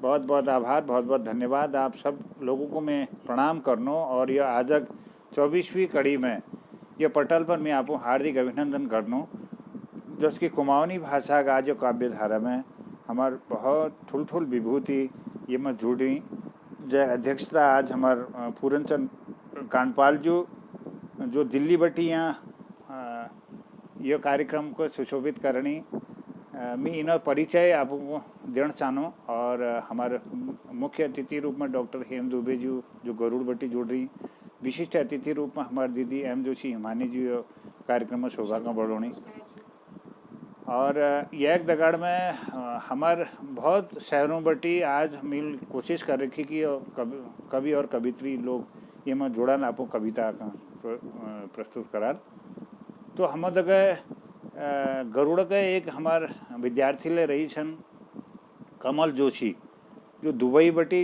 बहुत बहुत आभार, बहुत बहुत धन्यवाद आप सब लोगों को मैं प्रणाम करनो। और यह आजक 24वीं कड़ी में यह पटल पर मैं आपको हार्दिक अभिनंदन करनो। जबकि कुमाऊनी भाषा का जो काव्य धारा में हमार बहुत ठुल विभूति ये में जुड़ी जय अध्यक्षता आज हमार पूरनचंद कांडपाल जो दिल्ली बटी यहाँ ये कार्यक्रम को सुशोभित करनी मैं इन परिचय आपको देना चाहूँ। और हमारे मुख्य अतिथि रूप में डॉक्टर हेम दुबे जी जो गरुड़ बटी जुड़ रही, विशिष्ट अतिथि रूप में हमारे दीदी एम जोशी हिमानी जी कार्यक्रम में शोभा का बढ़ोनी। और एक दगाड़ में हमार बहुत शहरों बटी आज मिल कोशिश कर रखी कि कवि और कवित्री लोग ये में जोड़न आपको कविता का प्रस्तुत करार। तो हम गरुड़ के एक हमार विद्यार्थी ले रही छन कमल जोशी जो दुबई बटी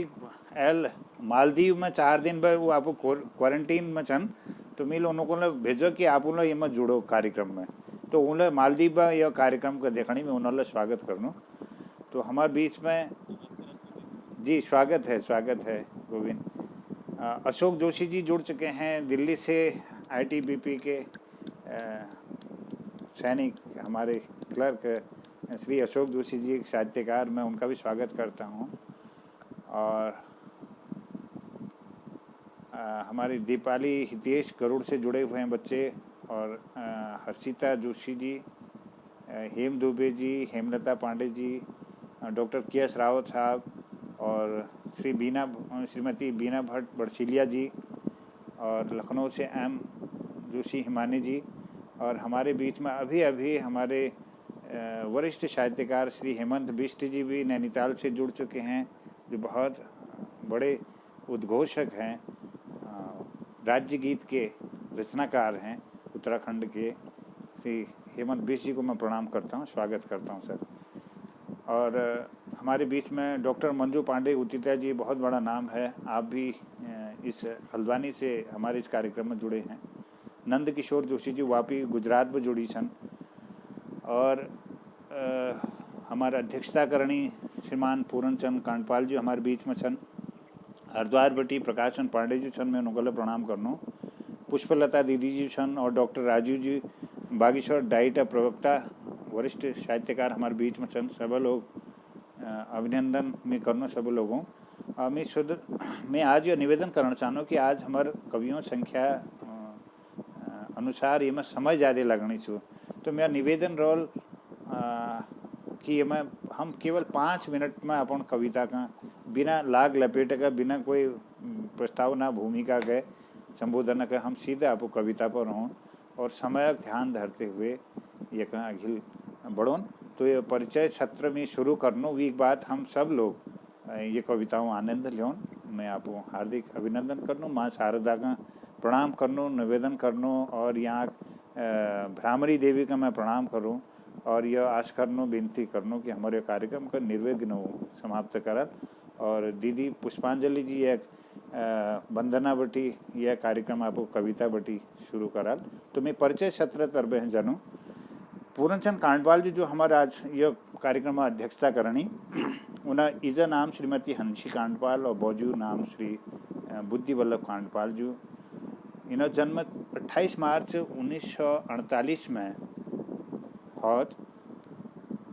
एल मालदीव में 4 दिन में वो आपको क्वारंटीन में छन। तो मिल उनको भेजो कि आप उन ये में जुड़ो कार्यक्रम में। तो उन्हें मालदीव में यह कार्यक्रम का देखने में उन्होंने स्वागत करनो। तो हमारे बीच में जी स्वागत है गोविंद। अशोक जोशी जी जुड़ चुके हैं दिल्ली से, ITBP के सैनिक हमारे क्लर्क श्री अशोक जोशी जी साहित्यकार, मैं उनका भी स्वागत करता हूँ। और हमारी दीपाली हितेश गरुड़ से जुड़े हुए हैं बच्चे, और हर्षिता जोशी जी, हेम दुबे जी, हेमलता पांडे जी, डॉक्टर KS रावत साहब, और श्रीमती बीना भट्ट बड़सिलिया जी, और लखनऊ से M जोशी हिमानी जी। और हमारे बीच में अभी हमारे वरिष्ठ साहित्यकार श्री हेमंत बिष्ट जी भी नैनीताल से जुड़ चुके हैं, जो बहुत बड़े उद्घोषक हैं, राज्य गीत के रचनाकार हैं उत्तराखंड के। श्री हेमंत बिष्ट जी को मैं प्रणाम करता हूँ, स्वागत करता हूँ सर। और हमारे बीच में डॉक्टर मंजू पांडे उतिता जी, बहुत बड़ा नाम है, आप भी इस हल्द्वानी से हमारे इस कार्यक्रम में जुड़े हैं। नंद किशोर जोशी जी वापी गुजरात में जुड़ी छन। और हमारा अध्यक्षता करणी श्रीमान पूरनचंद कांडपाल जी हमारे बीच में छन। हरिद्वार बटी प्रकाशन पांडे जी छन, मैं उनको प्रणाम करनो। पुष्पलता दीदी जी छन, और डॉक्टर राजू जी बागेश्वर डाइट प्रवक्ता वरिष्ठ साहित्यकार हमारे बीच में छन। सब लोग अभिनंदन में करनो सब लोगों। मैं आज ये निवेदन करना चाहूँ कि आज हमारे कवियों संख्या अनुसार ये में समय ज़्यादा लगनी छू। तो मेरा निवेदन रोल कि मैं हम केवल 5 मिनट में अपन कविता का बिना लाग लपेट का, बिना कोई प्रस्तावना भूमिका के संबोधन का, हम सीधे आपको कविता पर हों और समय ध्यान धरते हुए ये कहाँ अघिल बढ़ोन। तो ये परिचय सत्र में शुरू करनो वीक बाद हम सब लोग ये कविताओं आनंद लियोन। मैं आपको हार्दिक अभिनंदन करनो, माँ शारदा का प्रणाम करनो, निवेदन करनो, और यहाँ भ्रामरी देवी का मैं प्रणाम करूँ, और यह आश करनो, विनती करनो कि हमारे कार्यक्रम का निर्विघ्न हो समाप्त करल। और दीदी पुष्पांजलि जी एक वंदना बटी यह कार्यक्रम आपको कविता बटी शुरू कराल। तो मैं परिचय सत्र तरबे हैं जानूँ। पूरनचंद कांडपाल जी जो हमारा आज यह कार्यक्रम अध्यक्षता करनी, उन्हें इजा नाम श्रीमती हंसी कांडपाल और बौजू नाम श्री बुद्धि वल्लभ कांडपाल जी। इनका जन्म 28 मार्च 1948 में होत,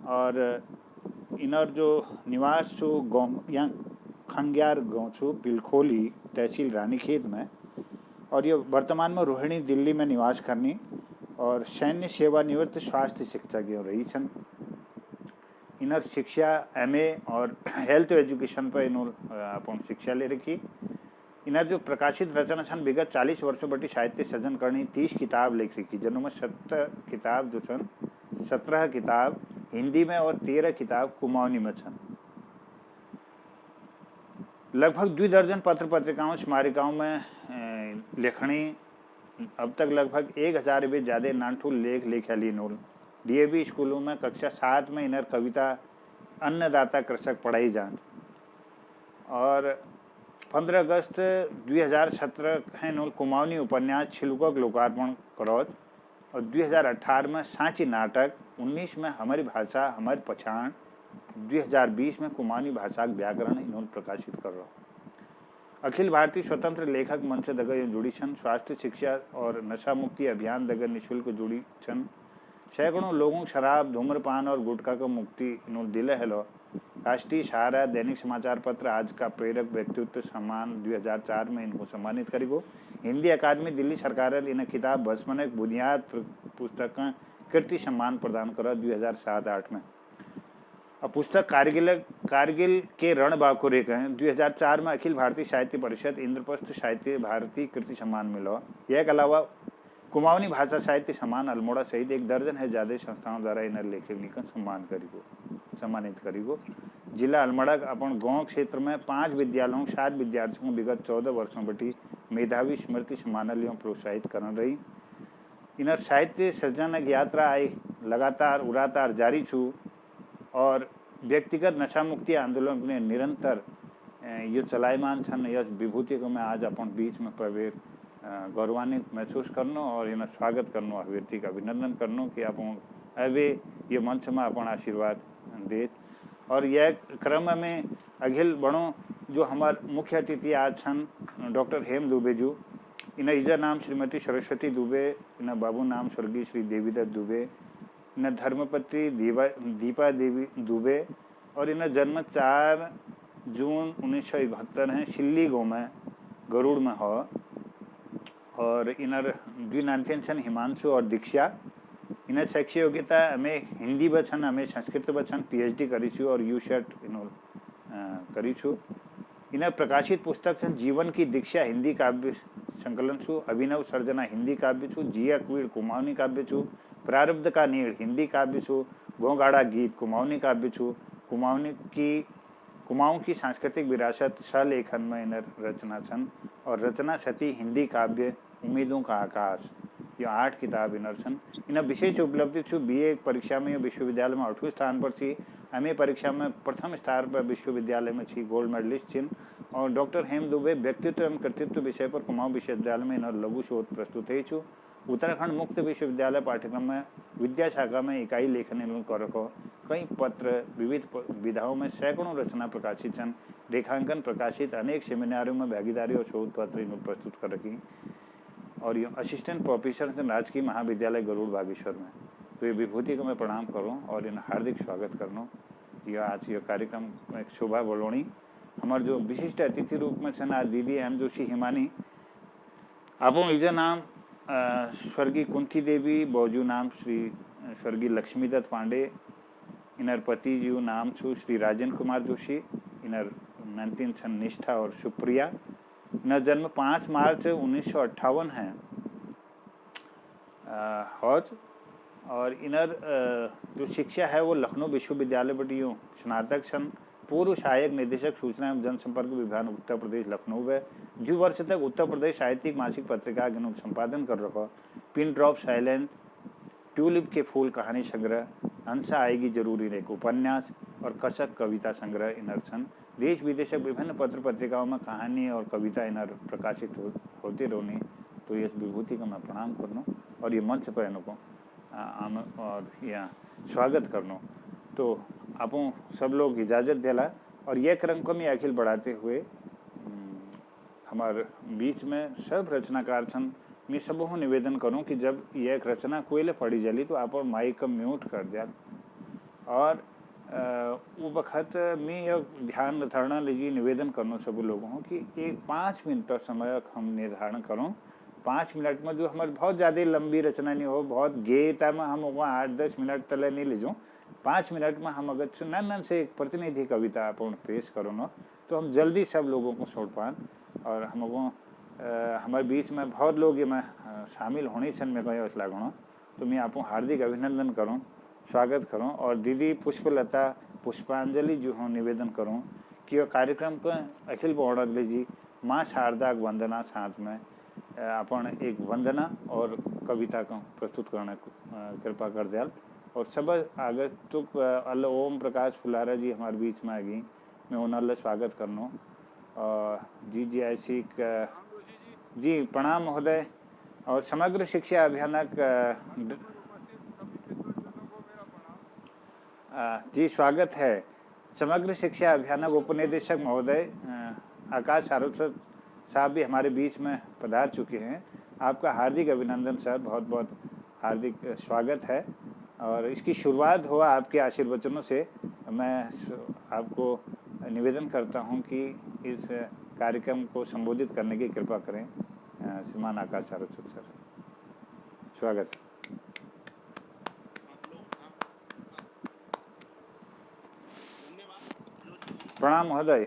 और इनर जो निवास छो गाँव यहाँ खंग्यार गाँव छो पिलखोली तहसील रानीखेत में, और ये वर्तमान में रोहिणी दिल्ली में निवास करनी, और सैन्य सेवानिवृत्त स्वास्थ्य शिक्षक रही छन। इनर शिक्षा MA और हेल्थ एजुकेशन पर इन्होंने अपन शिक्षा ले रखी। इन्हें जो प्रकाशित रचना छन विगत 40 वर्षों बटी साहित्य सृजन करनी, 30 किताब लिख रखी, जिनमें 17 किताब जो छन, 17 किताब हिंदी में और 13 किताब कुमाऊनी में छन। लगभग 2 दर्जन पत्र पत्रिकाओं स्मारिकाओं में लेखनी, अब तक लगभग 1000 भी ज़्यादा नानठू लेख लिखा ली नोल। DAV स्कूलों में कक्षा 7 में इनर कविता अन्नदाता कृषक पढ़ाई जान। और 15 अगस्त 2017 है नोल कुमाऊनी उपन्यास छिलको लोकार्पण करोत, और 2018 में सांची नाटक, 19 में हमारी भाषा हमारी पहचान, 2020 में कुमाऊनी भाषा व्याकरण इन्होंने प्रकाशित कर रहा। अखिल भारतीय स्वतंत्र लेखक मंच दगर जुड़ी छन। स्वास्थ्य शिक्षा और नशा मुक्ति अभियान दगर निःशुल्क जुड़ी छन। सैकड़ों लोगों शराब धूम्रपान और गुटखा को मुक्ति इन्होंने दिले हेलो। राष्ट्रीय सहारा दैनिक समाचार पत्र आज का प्रेरक व्यक्तित्व सम्मान 2004 में इनको सम्मानित करेगो। हिंदी अकादमी दिल्ली सरकार इन किताब भस्मन बुनियाद पुस्तक कीर्ति सम्मान प्रदान करा 2007-8 में। और पुस्तक कारगिल के रण बाकुरे का 2004 में अखिल भारतीय साहित्य परिषद इंद्रप्रस्थ साहित्य भारती कीर्ति सम्मान मिला। यह अलावा कुमाऊनी भाषा साहित्य सम्मान अल्मोड़ा सहित 1 दर्जन है ज्यादा संस्थाओं द्वारा इन लेखक का सम्मानित करीगो। जिला अल्मोड़ा अपन गांव क्षेत्र में 5 विद्यालयों 7 विद्यार्थियों को विगत 14 वर्षों बटी मेधावी स्मृति सम्मानियों प्रोत्साहित कर रही। इनर साहित्य सृजन यात्रा आई लगातार उड़ातार जारी छू और व्यक्तिगत नशा मुक्ति आंदोलन ने निरंतर ये चलायमान छन। यह विभूति को मैं आज अपन बीच में प्रवेश गौरवान्वित महसूस करनो और इन स्वागत करनो अभिव्यक्ति का अभिनंदन करनो कि आप अवे ये मंच में अपन आशीर्वाद दे। और यह क्रम में अखिल बड़ों जो हमार मुख्य अतिथि आज छन डॉक्टर हेम दुबे जी। इन इजा नाम श्रीमती सरस्वती दुबे, इन बाबू नाम स्वर्गीय श्री देवीदत्त दुबे, इन धर्मपत्नी दीपा देवी दुबे और इन जन्म 4 जून 1971 है सिल्ली गाँव में गरुड़ में हो। और इनर द्विनान्त्यन छन हिमांशु और दीक्षा। इन शैक्षिक योग्यता हमें हिंदी बचन हमें संस्कृत बचन PhD करी छू और U.Shet इनो करी छू। इन प्रकाशित पुस्तक छन जीवन की दीक्षा हिंदी काव्य संकलन छू, अभिनव सर्जना हिंदी काव्य छू, जिया क्वीड़ कुमाऊनी काव्य छू, प्रारब्ध का नीड़ हिंदी काव्य छू, गोगाड़ा गीत कुमाऊनी काव्य छू, कुमाऊं की सांस्कृतिक विरासत सलेखन में इन रचना छन और रचना सती हिंदी काव्य उम्मीदों का आकाश ये 8 किताब इनर छन। इन विशेष उपलब्धि छू BA परीक्षा में विश्वविद्यालय में 8वें स्थान पर छी, MA परीक्षा में प्रथम स्थान पर विश्वविद्यालय में छी, गोल्ड मेडलिस्ट छिन। और डॉक्टर हेम दुबे व्यक्तित्व एवं कृतित्व विषय पर कुमाऊं विश्वविद्यालय में इनर लघु शोध प्रस्तुत है छू। उत्तराखंड मुक्त विश्वविद्यालय पाठ्यक्रम में विद्या शाखा में इकाई लेखन कर रखो। कई पत्र विविध विधाओं में सैकड़ों रचना प्रकाशित छन। रेखांकन प्रकाशित अनेक सेमिनारों में भागीदारी और शोध पत्र इन्होंने प्रस्तुत कर रखी। और ये असिस्टेंट प्रोफेसर राजकीय महाविद्यालय गरुड़ बागेश्वर में। तो ये विभूति को मैं प्रणाम करूँ और इन हार्दिक स्वागत करनो। यह आज ये कार्यक्रम एक शोभा बोलोणी हमारे जो विशिष्ट अतिथि रूप में छन आज दीदी M जोशी हिमानी। आपो इजा नाम स्वर्गीय कुंती देवी, बौजू नाम श्री स्वर्गीय लक्ष्मीदत्त पांडे, इनर पति जी नाम छू श्री राजेंद्र कुमार जोशी, इनर नंतिन छन निष्ठा और सुप्रिया। इनर जन्म 5 मार्च 1958 है हौज। और इनर जो शिक्षा है वो लखनऊ विश्वविद्यालय बटियों स्नातक छन। पूर्व सहायक निदेशक सूचना एवं जनसंपर्क विभाग उत्तर प्रदेश लखनऊ है। 2 वर्ष तक उत्तर प्रदेश साहित्यिक मासिक पत्रिका के संपादन कर रखा। पिन ड्रॉप साइलेंस, ट्यूलिप के फूल कहानी संग्रह, हंसा आएगी जरूरी एक उपन्यास और कसक कविता संग्रह इनर छन। देश विदेश विभिन्न पत्र पत्रिकाओं में कहानी और कविता इनर प्रकाशित होती रहनी। तो ये विभूति का मैं प्रणाम करनो और ये मंच पर इनको और यहाँ स्वागत करनो। तो आपो सब लोग इजाज़त दिला और यह क्रम को मैं अखिल बढ़ाते हुए हमारे बीच में सब रचनाकार छन। मैं सबको निवेदन करूं कि जब यह एक रचना कोई पढ़ी जली तो आप माइक का म्यूट कर दिया और वो वक्त मैं यह ध्यान धारणा लीजिए निवेदन करना सब लोगों को कि एक 5 मिनट समय हम निर्धारण करूं। 5 मिनट में जो हमारे बहुत ज़्यादा लंबी रचना नहीं हो, बहुत गीता में हम 8-10 मिनट तले नहीं लीजो। 5 मिनट में हम अगर नन से एक प्रतिनिधि कविता अपन पेश करो ना तो हम जल्दी सब लोगों को छोड़ पान। और हमको हमारे बीच में बहुत लोग ये मैं शामिल होने छन में कहीं लागो। तो मैं आपको हार्दिक अभिनंदन करूं, स्वागत करूं। और दीदी पुष्पलता पुष्पांजलि जो हूँ निवेदन करूं कि वह कार्यक्रम को अखिल पौड़ा जी माँ शारदा वंदना साथ में अपन एक वंदना और कविता को प्रस्तुत करने कृपा कर दिया। और सब आगे तुक अल ओम प्रकाश फुलारा जी हमारे बीच में आ गई, मैं उन्हें स्वागत करनो। जी ऐसी जी प्रणाम महोदय। और समग्र शिक्षा अभियान जी स्वागत है। समग्र शिक्षा अभियान उपनिदेशक महोदय आकाश सारस्वत साहब भी हमारे बीच में पधार चुके हैं। आपका हार्दिक अभिनंदन सर, बहुत बहुत हार्दिक स्वागत है। और इसकी शुरुआत हुआ आपके आशीर्वचनों से। मैं आपको निवेदन करता हूं कि इस कार्यक्रम को संबोधित करने की कृपा करें। श्रीमान आकाश सारस्वत सर, स्वागत। प्रणाम महोदय।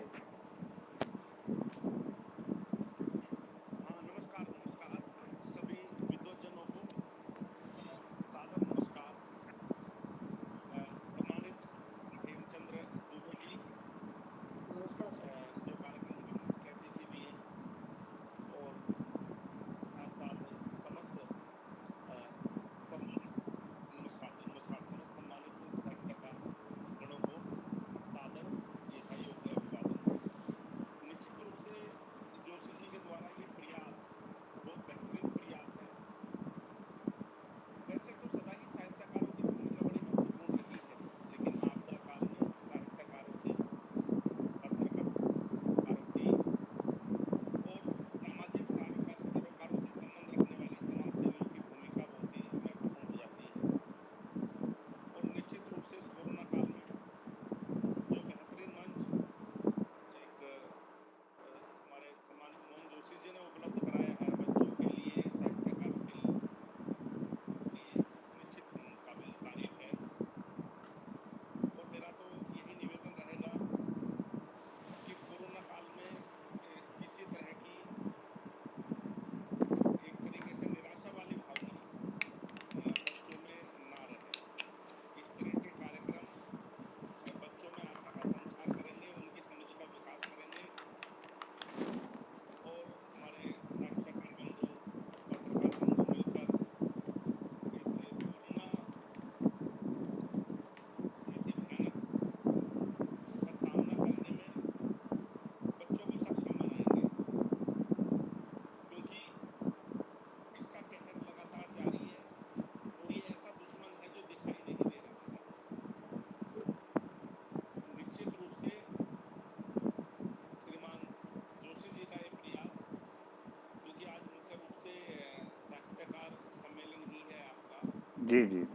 जी जी।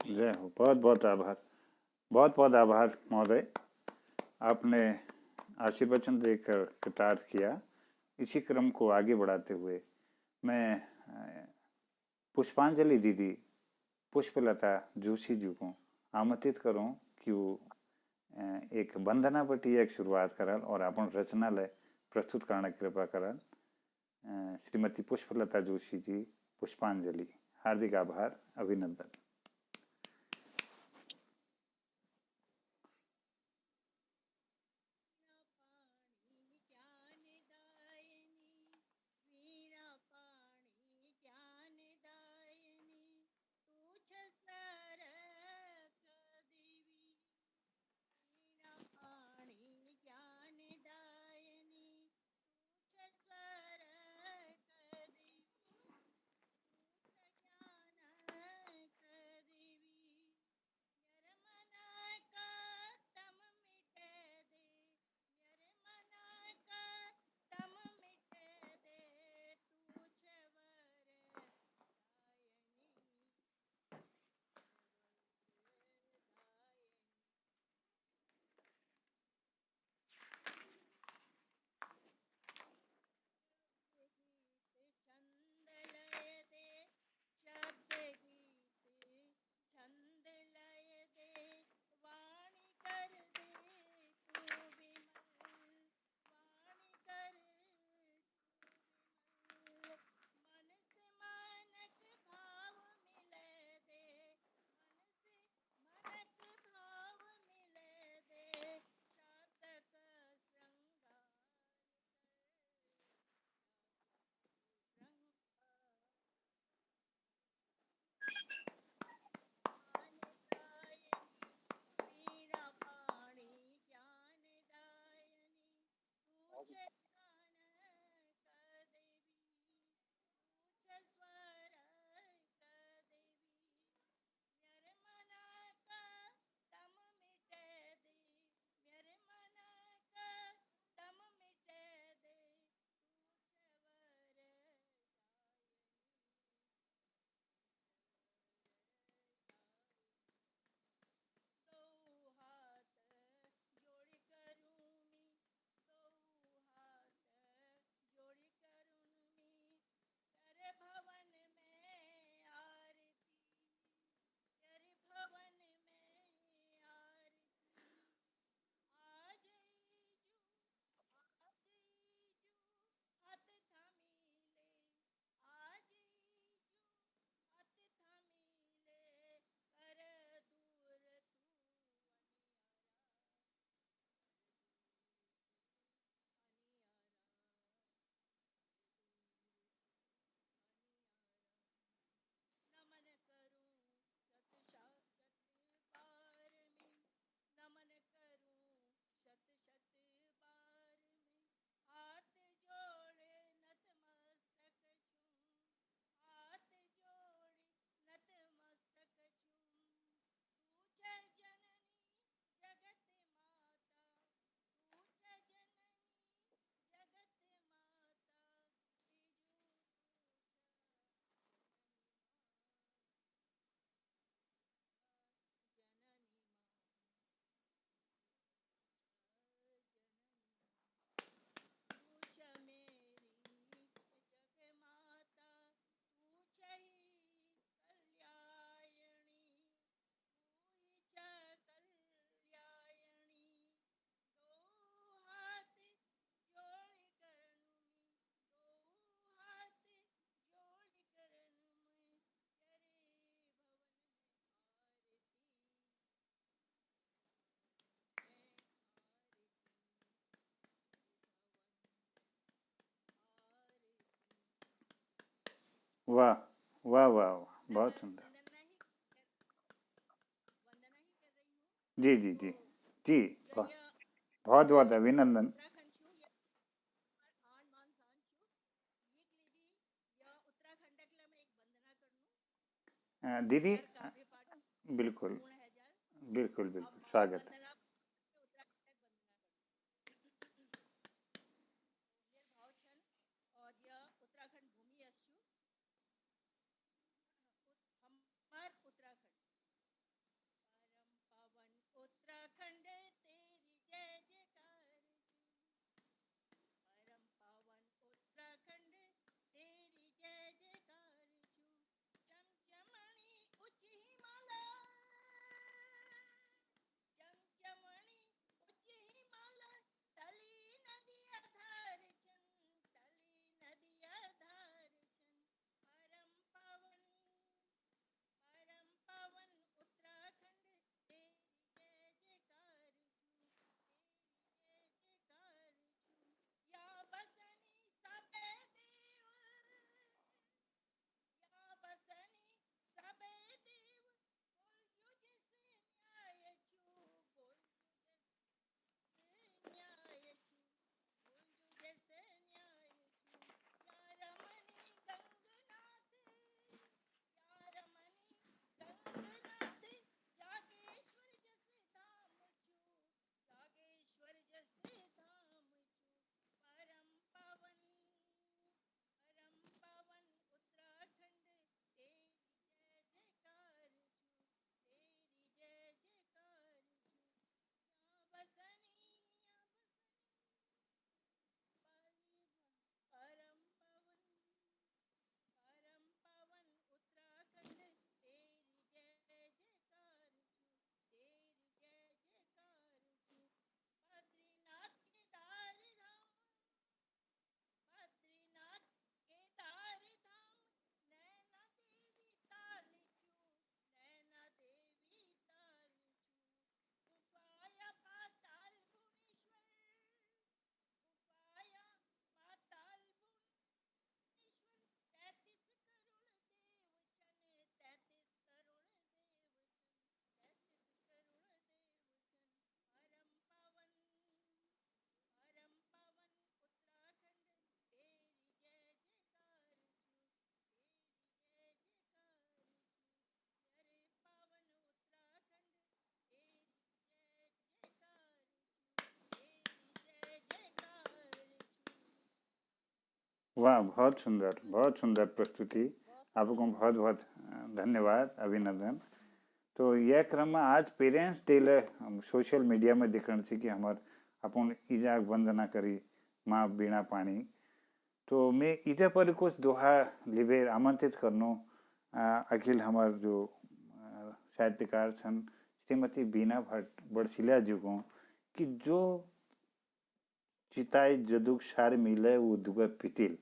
जय हो। बहुत बहुत आभार, बहुत बहुत आभार महोदय। आपने आशीर्वचन देकर कृतार्थ किया। इसी क्रम को आगे बढ़ाते हुए मैं पुष्पांजलि दीदी पुष्पलता जोशी जी को आमंत्रित करूं कि वो एक वंदना पटी एक शुरुआत करन और अपन रचनालय प्रस्तुत करने की कृपा करन। श्रीमती पुष्पलता जोशी जी, पुष्पांजलि। हार्दिक आभार, अभिनंदन। वाह वाह वाह वाह, बहुत सुंदर। जी जी जी जी, बहुत बहुत बहुत अभिनंदन। दीदी, बिल्कुल बिल्कुल बिल्कुल, स्वागत है। वाह, बहुत सुंदर प्रस्तुति। आपको बहुत बहुत धन्यवाद, अभिनंदन। तो यह क्रम में आज पेरेंट्स डे ले हम सोशल मीडिया में दिखण छी कि हमार अपन ईजा वंदना करी माँ बीणा पानी। तो मैं इजा पर कुछ दोहा लिबे आमंत्रित करनो अखिल हमार जो साहित्यकार छन् श्रीमती बीना भट्ट बड़सिला जी को कि जो चिताई जदुक सार मिले वो दुगा पितिल,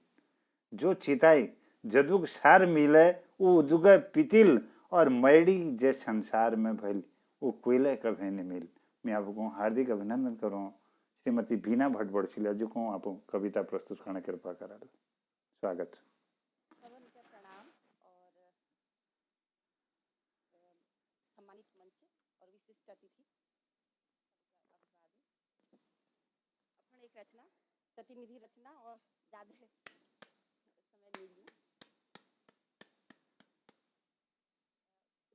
जो चिताई जदुक सार मिले वो दुगा पितिल, और मैडी जे संसार में भइल वो कोयले कभी नहीं मिल। मैं आपको हार्दिक अभिनंदन करूँ श्रीमती बीना भट्ट बड़सिला जी को आप कविता प्रस्तुत करने कृपा करा। स्वागत। सवन का प्रणाम और सम्मानित मंच और विशिष्ट अतिथि अभिवादन। अपन एक रचना प्रतिनिधि रचना और ज्यादा समय ले लूं।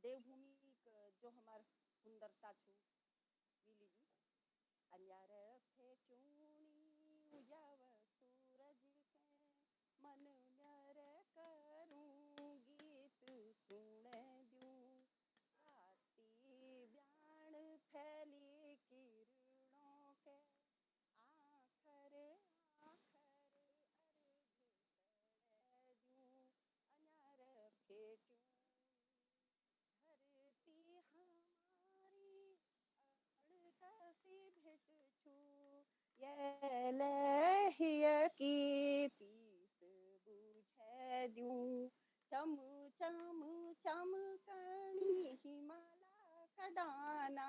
देवभूमि जो हमार सुंदरता छू मिली जी अंजार फे चूनी उजाव सूरज के मन न्यार करूं गीत सुन दूं आती ब्याण फैली किरणों के आखर आखर अर्घ दूं अंजार फेंकूं धरती हमारी अड़कसी भेंट छू ये लहिया की तीस बुझे दूं चम चम चमकनी हिमालय का डाना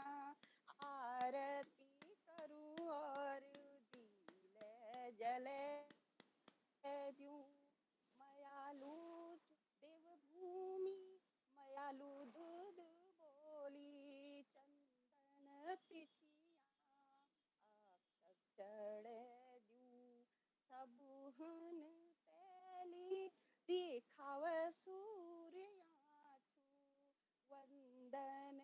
आरती करूं और दिले जले दूं मायालू चढ़े दू सब हन पहली दिखाव सूर्या छू वंदन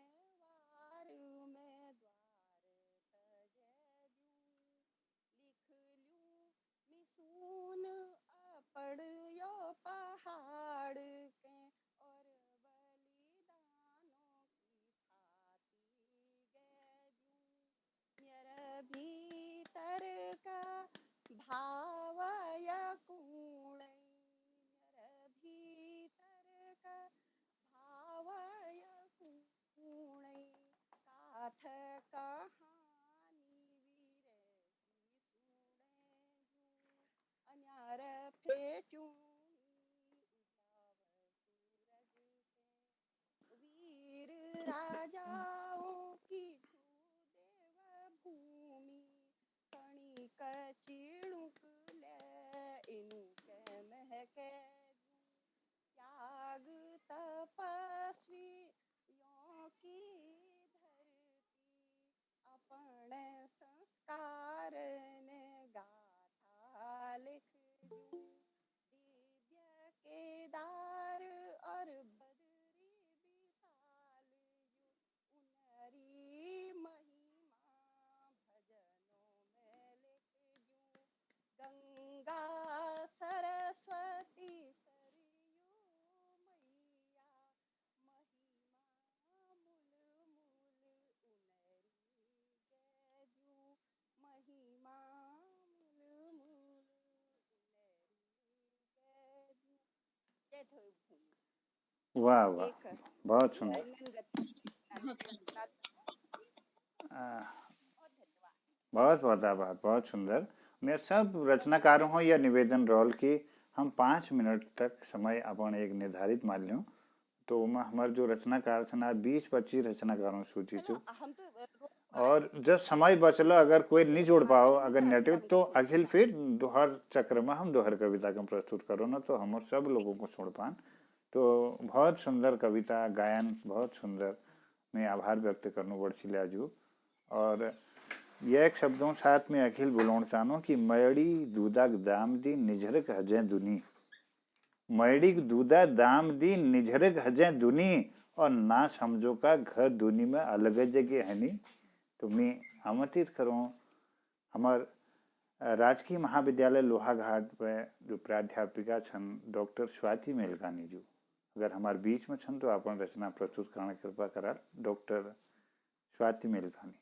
वार में द्वार तजे दू लिख लू मिसून अपड़ यो पहाड़ के और बलिदानों की थाती गे दू मेरे भीतर का भावय कूणै मेरे भीतर का भावय कूणै काथ कहानी वीर की सुणे जू अन्यार फेट्यूं उजाव सूरज के वीर राजाओं की छू देव भूमि कणिक चिणुक ले इनु के महके जू त्याग तपस्वी यों की धरती अपने संस्कार ने गाथा लिख जू दिव्य केदार और बदरी विशाल जू उनरी महिमा भजनों में लिख जू गंगा सरस्वती सरयू मैया महिमा मूल मूल उनरी गजू महिमा मूल मूल उनरी गजू जय थोई भूमि वाह वाह, एक बहुत सुंदर। धन्यवाद बहुत बहुत आभार, बहुत सुंदर। मैं सब रचनाकारों हो यह निवेदन रोल कि हम 5 मिनट तक समय अपन एक निर्धारित मान ल्यूं तो हमारे जो रचनाकार छन 20-25 रचनाकारों सूची छू हम तो और जब समय बचलो अगर कोई नहीं जोड़ पाओ अगर नेटिव तो अखिल फिर दोहर चक्र में हम दोहर कविता का प्रस्तुत करो ना तो हम सब लोगों को सुन पान। तो बहुत सुंदर कविता गायन, बहुत सुंदर। मैं आभार व्यक्त करना बड़सी लाजू और यह एक शब्दों साथ में अखिल बुलाउन चाहनो कि मयड़ी दूधा दाम दी निझरक हजे दुनी, मयड़ी दूधा दाम दी निझरक हजे दुनी और ना समझो का घर दुनी में अलग जगह है नहीं। तो मैं आमंत्रित करूँ हमार राजकीय महाविद्यालय लोहाघाट पे जो प्राध्यापिका छन डॉक्टर स्वाति मेलकानी जी, अगर हमारे बीच में छन तो अपन रचना प्रस्तुत करने कृपा करा। डॉक्टर स्वाति मेलकानी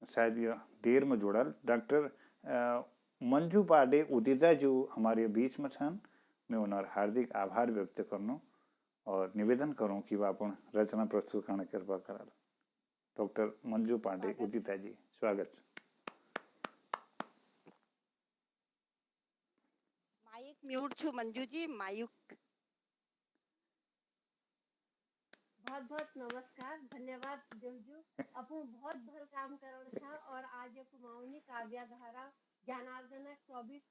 शायद ये देर में जोड़ल। डॉक्टर मंजू पांडे उदिता जो हमारे बीच में छन, मैं उन्हें हार्दिक आभार व्यक्त करनो और निवेदन करूं कि वह अपन रचना प्रस्तुत करने कृपा करा। डॉक्टर मंजू पांडे उदिता जी, स्वागत। माइक म्यूट छु मंजू जी, माइक। बहुत बहुत नमस्कार, धन्यवाद देवजू। अपू बहुत भल काम करण छा और आज कुमाऊनी काव्य धारा ज्ञानार्जन 24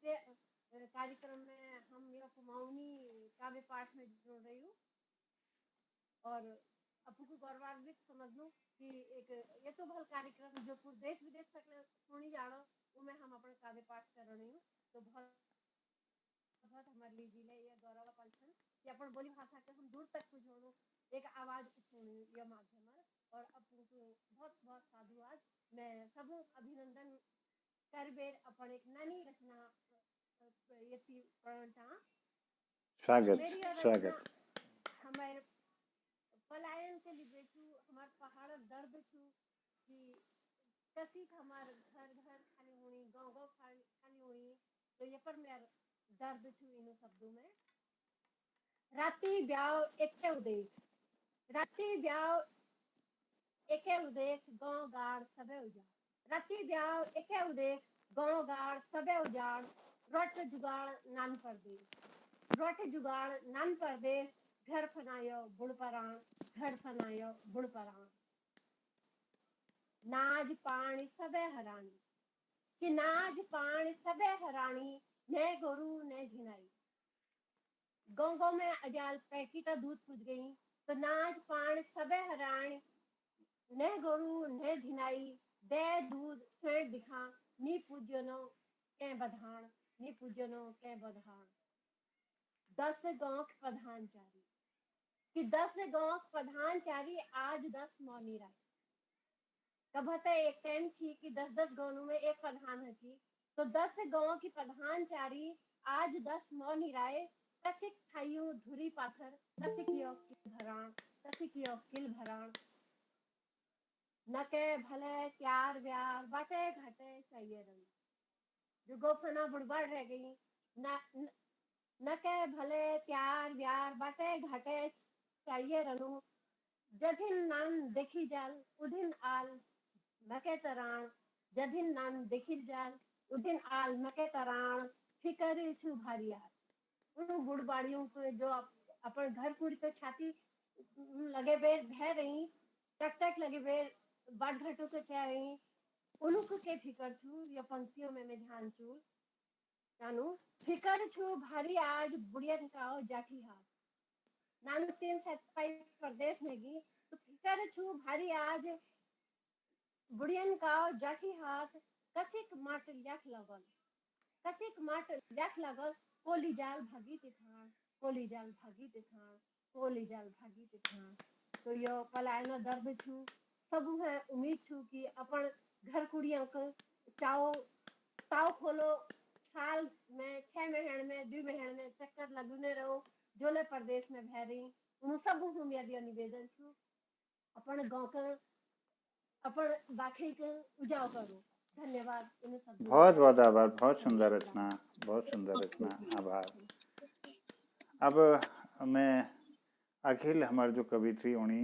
कार्यक्रम में हम यह कुमाऊनी काव्य पाठ में जुड़ रही हूँ और अपू को गौरवान्वित समझ लूँ कि एक ये तो भल कार्यक्रम जो पूरे देश विदेश तक सुनी जानो उनमें हम अपना काव्य पाठ कर रही हूँ। तो बहुत बहुत हमारे लिए जिले ये गौरव पंचन कि अपन बोली भाषा के हम दूर तक पहुँचानो एक आवाज सुनी यह माध्यम है और अपू को बहुत बहुत साधुवाद। मैं सबू अभिनंदन कर बेर अपन एक नई रचना ये पढ़ना चाह। स्वागत स्वागत। हमारे पलायन के लिए बेचू हमारे पहाड़ दर्द छू कि कसी हमारे घर घर खाली हुई गांव गांव खाली हुई तो ये पर मेरा दर्द छू इन शब्दों में। राती ब्याव एक उदेख, राती ब्याव एके उदेख गांव गाड़ सबे उजाड़, राती ब्याव एके उदेख गांव गाड़ सबे उजाड़, रोट जुगाड़ नान परदेश, रोट जुगाड़ नान परदेश, घर फनायो बुढ़ परान, घर फनायो बुढ़ परान। नाज पानी सबे हरानी कि नाज पानी सबे हरानी, ने गोरू ने घिनाई। गांव गांव में अजाल पैकेट दूध पूछ गई तो नाच पाण सबे हराण ने गोरु ने धिनाई दे दूध स्वेट दिखा नी पूजनो के बधान नी पूजनो के बधान 10 गांव के प्रधान चारी कि 10 गांव के प्रधान चारी आज 10 मौनी राय कभते एक टाइम थी कि 10 गांव में एक प्रधान हची तो 10 गांव की प्रधान चारी आज 10 मौनी राय कसिक खाइयो धुरी पाथर कसिक यो किल भराण कसिक यो किल भराण न के भले प्यार व्यार बाटे घटे चाहिए रंग जो गोफना बुड़बड़ रह गई न के भले प्यार व्यार बाटे घटे चाहिए रनु जधिन नाम देखी जाल उधिन आल मके तराण जधिन नाम देखी जाल उधिन आल मके तराण फिकर छु भारी आल उन बुड़बाड़ियों को जो अपन घर पूरी तो छाती लगे बेर भय रही टक टक लगे बेर बाट घटो के चाह रही उनको के फिकर छु या पंक्तियों में मैं ध्यान छु नानु फिकर छु भारी आज बुढ़ियन का जाठी हाथ नानु 3 प्रदेश में गी तो फिकर छु भारी आज बुढ़ियन का जाठी हाथ कसिक माट याख लगल कसिक माट याख लगल कोली जाल भागी तिथान कोली जाल भागी तिथान कोली जाल भागी तिथान तो यो पलायनो दर्द छु सब है उम्मीद छु कि अपन घर कुड़ियों को चाओ ताव खोलो साल में 6 महीने में 2 महीने में चक्कर लगने रहो जोले प्रदेश में भै रही उन सब हूँ मेरा निवेदन छु अपन गांव का अपन बाकी के उजाव करो धन्यवाद इन सब बहुत बहुत आभार, बहुत सुंदर रचना, बहुत सुंदर रचना, आभार। अब मैं अखिल हमारे जो कवित्री उणी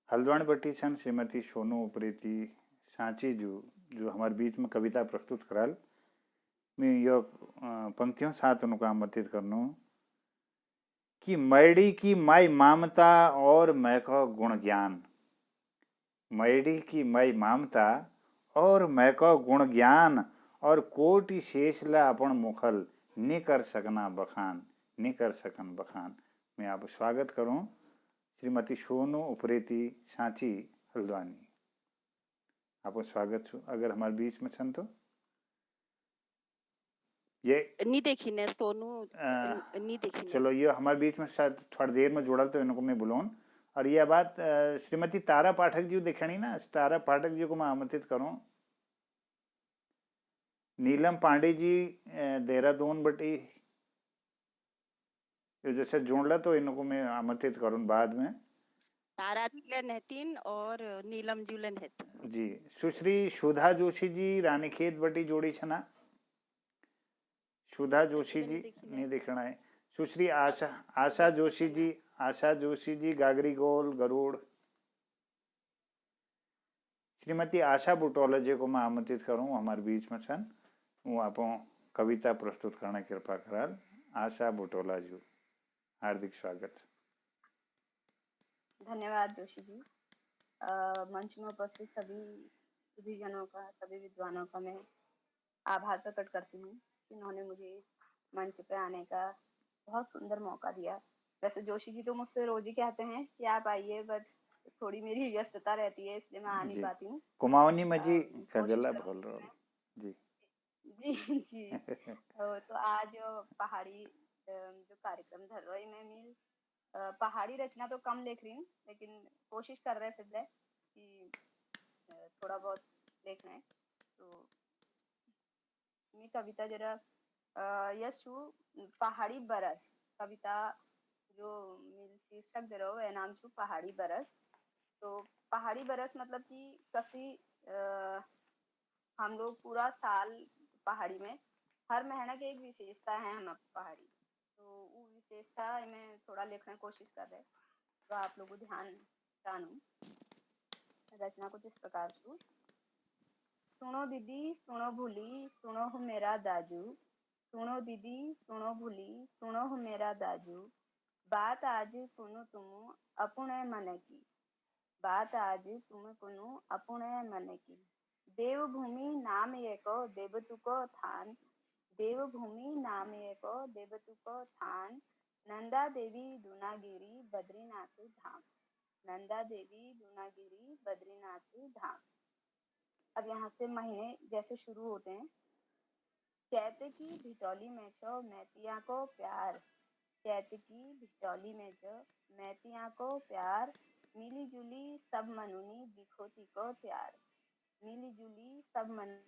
हल्द्वानी बट्टी छन श्रीमती सोनू उप्रेती सांची जो हमारे बीच में कविता प्रस्तुत कराल मैं यो पंक्तियों साथ उनको आमंत्रित करनू कि मैडी की माई मामता और मैको गुण ज्ञान मैडी की माई मामता और मैको गुण ज्ञान और कोटि शेषला अपन मुखल नि कर सकना बखान नि कर सकन बखान। मैं आप स्वागत करूं श्रीमती सोनू उप्रेती सांची हल्द्वानी आपको स्वागत छु अगर हमारे बीच में छन तो ये नहीं देखी ने सोनू नहीं देखी ने। चलो ये हमारे बीच में शायद थोड़ी देर में जुड़ल तो इनको मैं बुलाऊं और यह बात श्रीमती तारा पाठक जी देखनी ना तारा पाठक जी को मैं आमंत्रित करूं नीलम पांडे जी देहरादून बटी जैसे जोड़ला तो इनको मैं आमंत्रित करूं बाद में तारा नहतीन और नीलम जुलन है जी। सुश्री सुधा जोशी जी रानीखेत बटी जोड़ी छना सुधा जोशी जी नहीं देखना है सुश्री आशा जोशी जी गागरी गोल गरुड़ श्रीमती आशा बुटोला जी को मैं आमंत्रित करूं हमारे बीच में छन वो आप कविता प्रस्तुत करने कृपा कराल आशा बुटोला जी हार्दिक स्वागत। धन्यवाद जोशी जी। मंच में उपस्थित सभी जनों का सभी विद्वानों का मैं आभार प्रकट करती हूँ जिन्होंने मुझे मंच पे आने का बहुत सुंदर मौका दिया। वैसे जोशी जी तो मुझसे रोज ही कहते हैं कि आप आइए बट थोड़ी मेरी व्यस्तता रहती है इसलिए मैं आ नहीं पाती हूँ। कुमाऊनी में जी कजला बोल रहा हूँ जी जी तो आज पहाड़ी जो कार्यक्रम धर रही मैं मिल पहाड़ी रचना तो कम लिख रही हूँ लेकिन कोशिश कर रहे फिर कि थोड़ा बहुत लिखना है तो मैं कविता जरा यशु पहाड़ी बरस कविता जो मिल शीर्षक दे रहा है नाम छू पहाड़ी बरस। तो पहाड़ी बरस मतलब कि कसी हम लोग पूरा साल पहाड़ी में हर महीना की एक विशेषता है हम पहाड़ी तो वो विशेषता में थोड़ा लिखने की कोशिश कर रहे तो आप लोगों ध्यान जानू रचना कुछ इस प्रकार से। सुनो दीदी सुनो भूली सुनो हो मेरा दाजू सुनो दीदी सुनो भूली सुनो हो मेरा दाजू बात आज सुनो तुम अपने मन की बात आज तुम कुनु अपने मन की देवभूमि नाम एको देवतु को थान देवभूमि नाम एको देवतु को थान नंदा देवी दूनागिरी बद्रीनाथ धाम, नंदा देवी दूनागिरी बद्रीनाथ धाम। अब यहाँ से महीने जैसे शुरू होते हैं। चैत की भिटौली में छो मैतिया को प्यार, चैत की भिटौली में छो मैतिया को प्यार, मिली जुली सब मनुनी बिखोती को त्यार, मिली जुली सब मनुनी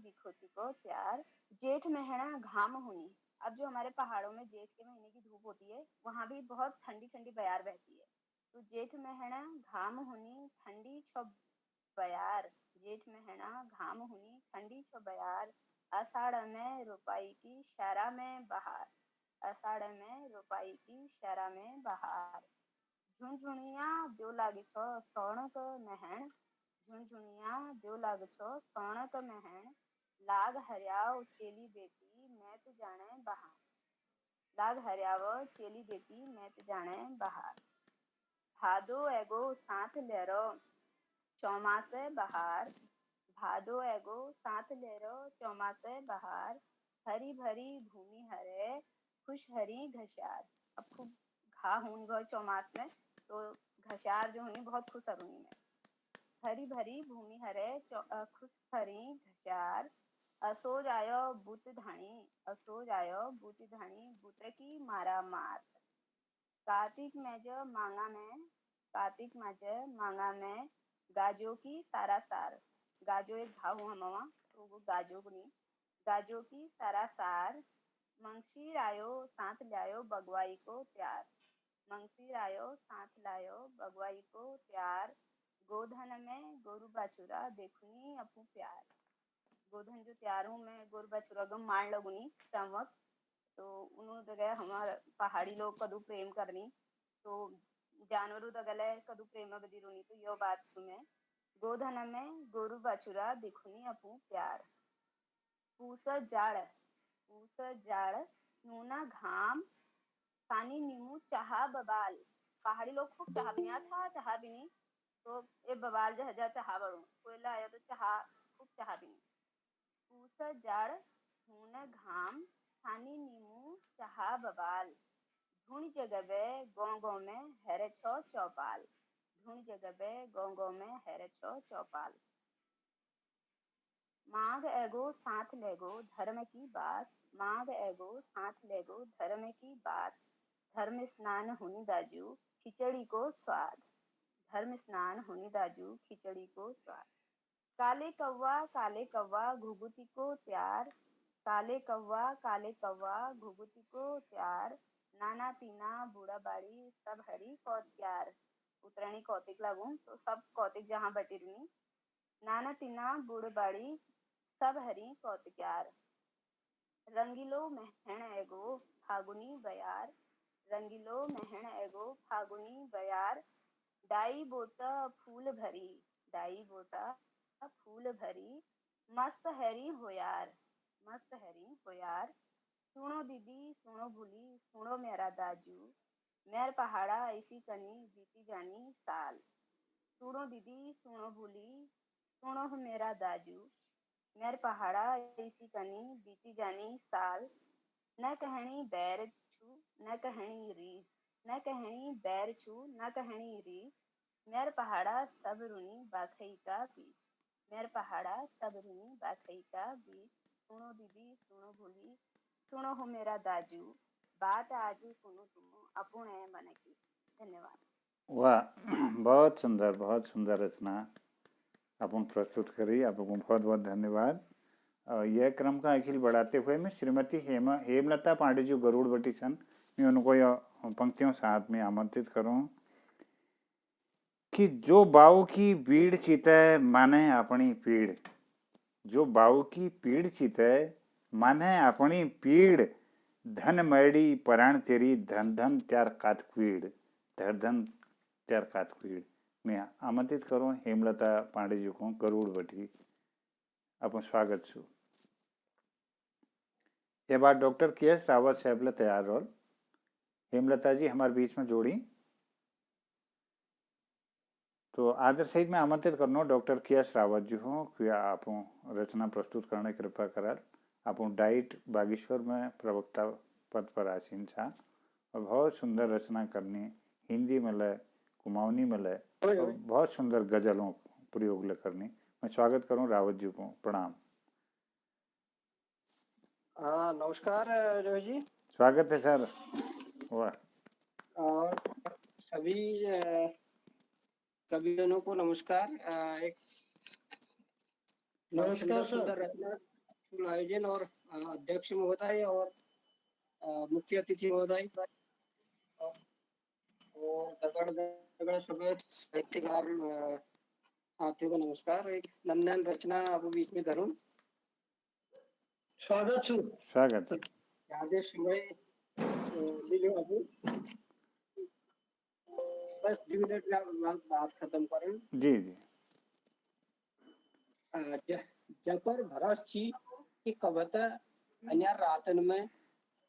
बिखोती को त्यार। जेठ महीना घाम हुनी। अब जो हमारे पहाड़ों में जेठ के महीने की धूप होती है, वहां भी बहुत ठंडी ठंडी बयार बहती है। तो जेठ महीना घाम हुनी ठंडी छो बयार, जेठ महीना घाम हुनी ठंडी छो बयार, आषाढ़ में रोपाई की शहरा में बहार, आषाढ़ में रोपाई की शहरा में बहार। झुनझुनिया जो लागे छो सौणक महण, झुनझुनिया जो लागे छो सौणक महण, लाग हरियाव चेली बेटी मैं तो जाने बहार, लाग हरियाव चेली बेटी मैं तो जाने बहार। भादो एगो साथ लेरो चौमासे बहार, भादो एगो साथ लेरो चौमासे बहार, हरी भरी भूमि हरे खुश हरी घसियार। अब खूब घा हुन गो चौमास में, तो घसियार जो हुई बहुत खुश हरुनी में। हरी भरी भूमि हरे खुश हरी घसियार, असोज आयो बूट धानी, असोज आयो बूट धानी, बूट की मारा मार। कार्तिक में जो मांगा में, कार्तिक में जो मांगा में, गाजो की सारा सार। गाजो एक घाव हुआ मामा, तो वो गाजो को नहीं, गाजो की सारा सार। मंगशीर आयो साथ लायो बगवाई को त्यार, मंगशीर आयो साथ लायो बगवाई को त्यार। गोधन में गोरु बाछुरा देखुनी अपू प्यार, गोधन जो त्यार हूँ मैं गोरु बाछुरा गम मार लगुनी चमक। तो उन्होंने तो गया हमारा पहाड़ी लोग कदू प्रेम करनी, तो जानवरों तो गले कदू प्रेम बदी रोनी। तो यो बात तुम्हें गोधन में गोरु बाछुरा दिखुनी अपू प्यार। पूस जाड़, पूस जाड़ नूना घाम, पानी नीमू चाहा बबाल। पहाड़ी लोग खूब चाह भी था, चाह भी नहीं, तो ये बबाल जहा चाह बड़ू कोयला आया तो चाह खूब चाह भी नहीं। पूस जाड़ नूना घाम, पानी नीमू चाहा बबाल, धुन जगबे गोंगो में हेरे छो चौपाल, धुन जगबे गोंगो में हेरे छो चौपाल। माघ एगो साथ लेगो धर्म की बात, माघ एगो साथ लेगो धर्म की बात, धर्म स्नान हुनी दाजू खिचड़ी को स्वाद, धर्म स्नान हुनी दाजू खिचड़ी को स्वाद। काले कौवा घुघुती को त्यार, काले कौवा घुघुती को त्यार, नाना तीना बूढ़ा बाड़ी सब हरी कौतियार। उतरणी कौतिक लागू, तो सब कौतिक जहाँ बटी रही, नाना तीना बूढ़ बाड़ी सब हरी कौतिक्यार। रंगीलो महण एगो फागुनी बयार, रंगीलो महण एगो फागुनी बयार, डाई बोता फूल भरी, डाई बोता फूल भरी, मस्त हैरी होयार, मस्त हैरी होयार। सुनो दीदी सुनो भूली सुनो मेरा दाजू, मेर पहाड़ा ऐसी कनी बीती जानी साल। सुनो दीदी सुनो भूली सुनो मेरा दाजू, मेर पहाड़ा ऐसी कनी बीती जानी साल। न कहनी बैर छू न कहनी रीस, न कहनी बैर छू न कहनी रीस, मेर पहाड़ा सब रुनी बाखई का बीच, मेर पहाड़ा सब रुनी बाखई का बीच। सुनो दीदी सुनो भूली सुनो हो मेरा दाजू, बात आजू सुनो तुम अपुण है मन की। धन्यवाद। वाह, बहुत सुंदर रचना अपन प्रस्तुत करी। आपको बहुत बहुत धन्यवाद। यह क्रम का अखिल बढ़ाते हुए मैं श्रीमती हेमलता पांडे जी गरुड़ बटी सन, मैं उनको यह पंक्तियों साथ में आमंत्रित करूं कि जो बाऊ की पीड़ चिते माने अपनी पीड़, जो बाऊ की पीड़ चिते माने अपनी पीड़, धन मैडी पराण तेरी धन धन त्यार कात पीड़, धर धन त्यार कात पीड़। मैं आमंत्रित करूं हेमलता पांडे जी को गरुड़ बटी। अपन स्वागत छू। ये बात डॉक्टर के.एस. रावत साहब तैयार रोल। हेमलता जी हमारे बीच में जोड़ी, तो आदर सहित मैं आमंत्रित करना डॉक्टर के.एस. रावत जी हो कि आप रचना प्रस्तुत करने की कृपा कराल। आप डाइट बागेश्वर में प्रवक्ता पद पर आसीन छा और बहुत सुंदर रचना करनी हिंदी में लय कुमाऊनी में लय और बहुत सुंदर गजलों प्रयोग ले करनी। मैं स्वागत करूं रावत जी को। प्रणाम। हाँ नमस्कार रोहित जी। स्वागत है सर। वाह। और सभी कविजनों को नमस्कार। एक नमस्कार सर। सुंदर रचना आयोजन और अध्यक्ष महोदय और मुख्य अतिथि महोदय और दगड़ दगड़ सभी साहित्यकार साथियों को नमस्कार। एक नंदन रचना अब बीच में धरूं। स्वागत छु। स्वागत। यादें समय लीलो अबू बस 2 मिनट में बात खत्म करें। जी जी। जपर भरस छी की कवत अन्य रातन में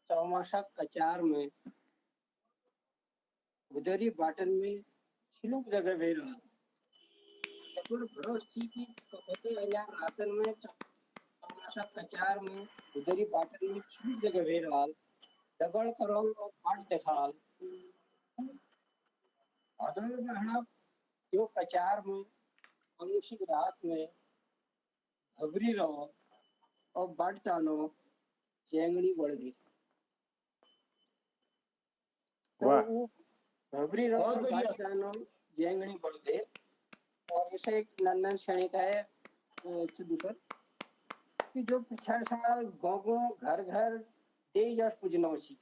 चौमासा कचार में उधरी बाटन में छिलुक जगह भेल। जपर भरस छी की कवत अन्य रातन में चौमासा कचार में उधरी बाटन में छिलुक जगह भेल। दगड़ करल और पाट देखाल अदल रहना जो कचार में अनुशिक रात में घबरी रहो और बढ़ जानो चेंगड़ी बढ़ गई। तो वाह। वो घबरी रहो और बढ़ जानो चेंगड़ी बढ़ गई। और इसे एक नंदन श्रेणी का है दूसर कि जो पिछड़ साल गोगो घर घर दे यश पूजना उसी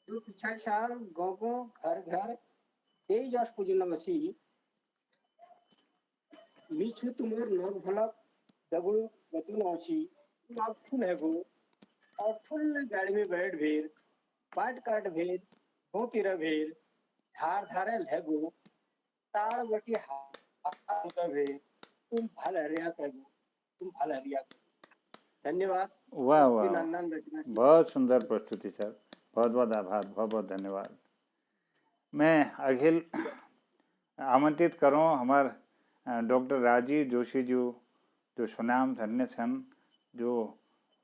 जो पिछड़ साल गोगो घर घर दे यश पूजना उसी मीठू तुमर नोक भलक दगड़ू बतून औसी आप फुल है गो और फुल गाड़ी में बैठ भेर पाट काट भेर हो तेरा भेर धार धारे लहगो ताड़ बटी हाथ भेर तुम भल हरिया करो तुम भल हरिया करो। धन्यवाद। वाह वाह नंदन रचना बहुत सुंदर प्रस्तुति सर। बहुत बहुत आभार। बहुत बहुत धन्यवाद। मैं अखिल आमंत्रित करूँ हमार डॉक्टर राजीव जोशी जी जो सुनाम धन्य छन जो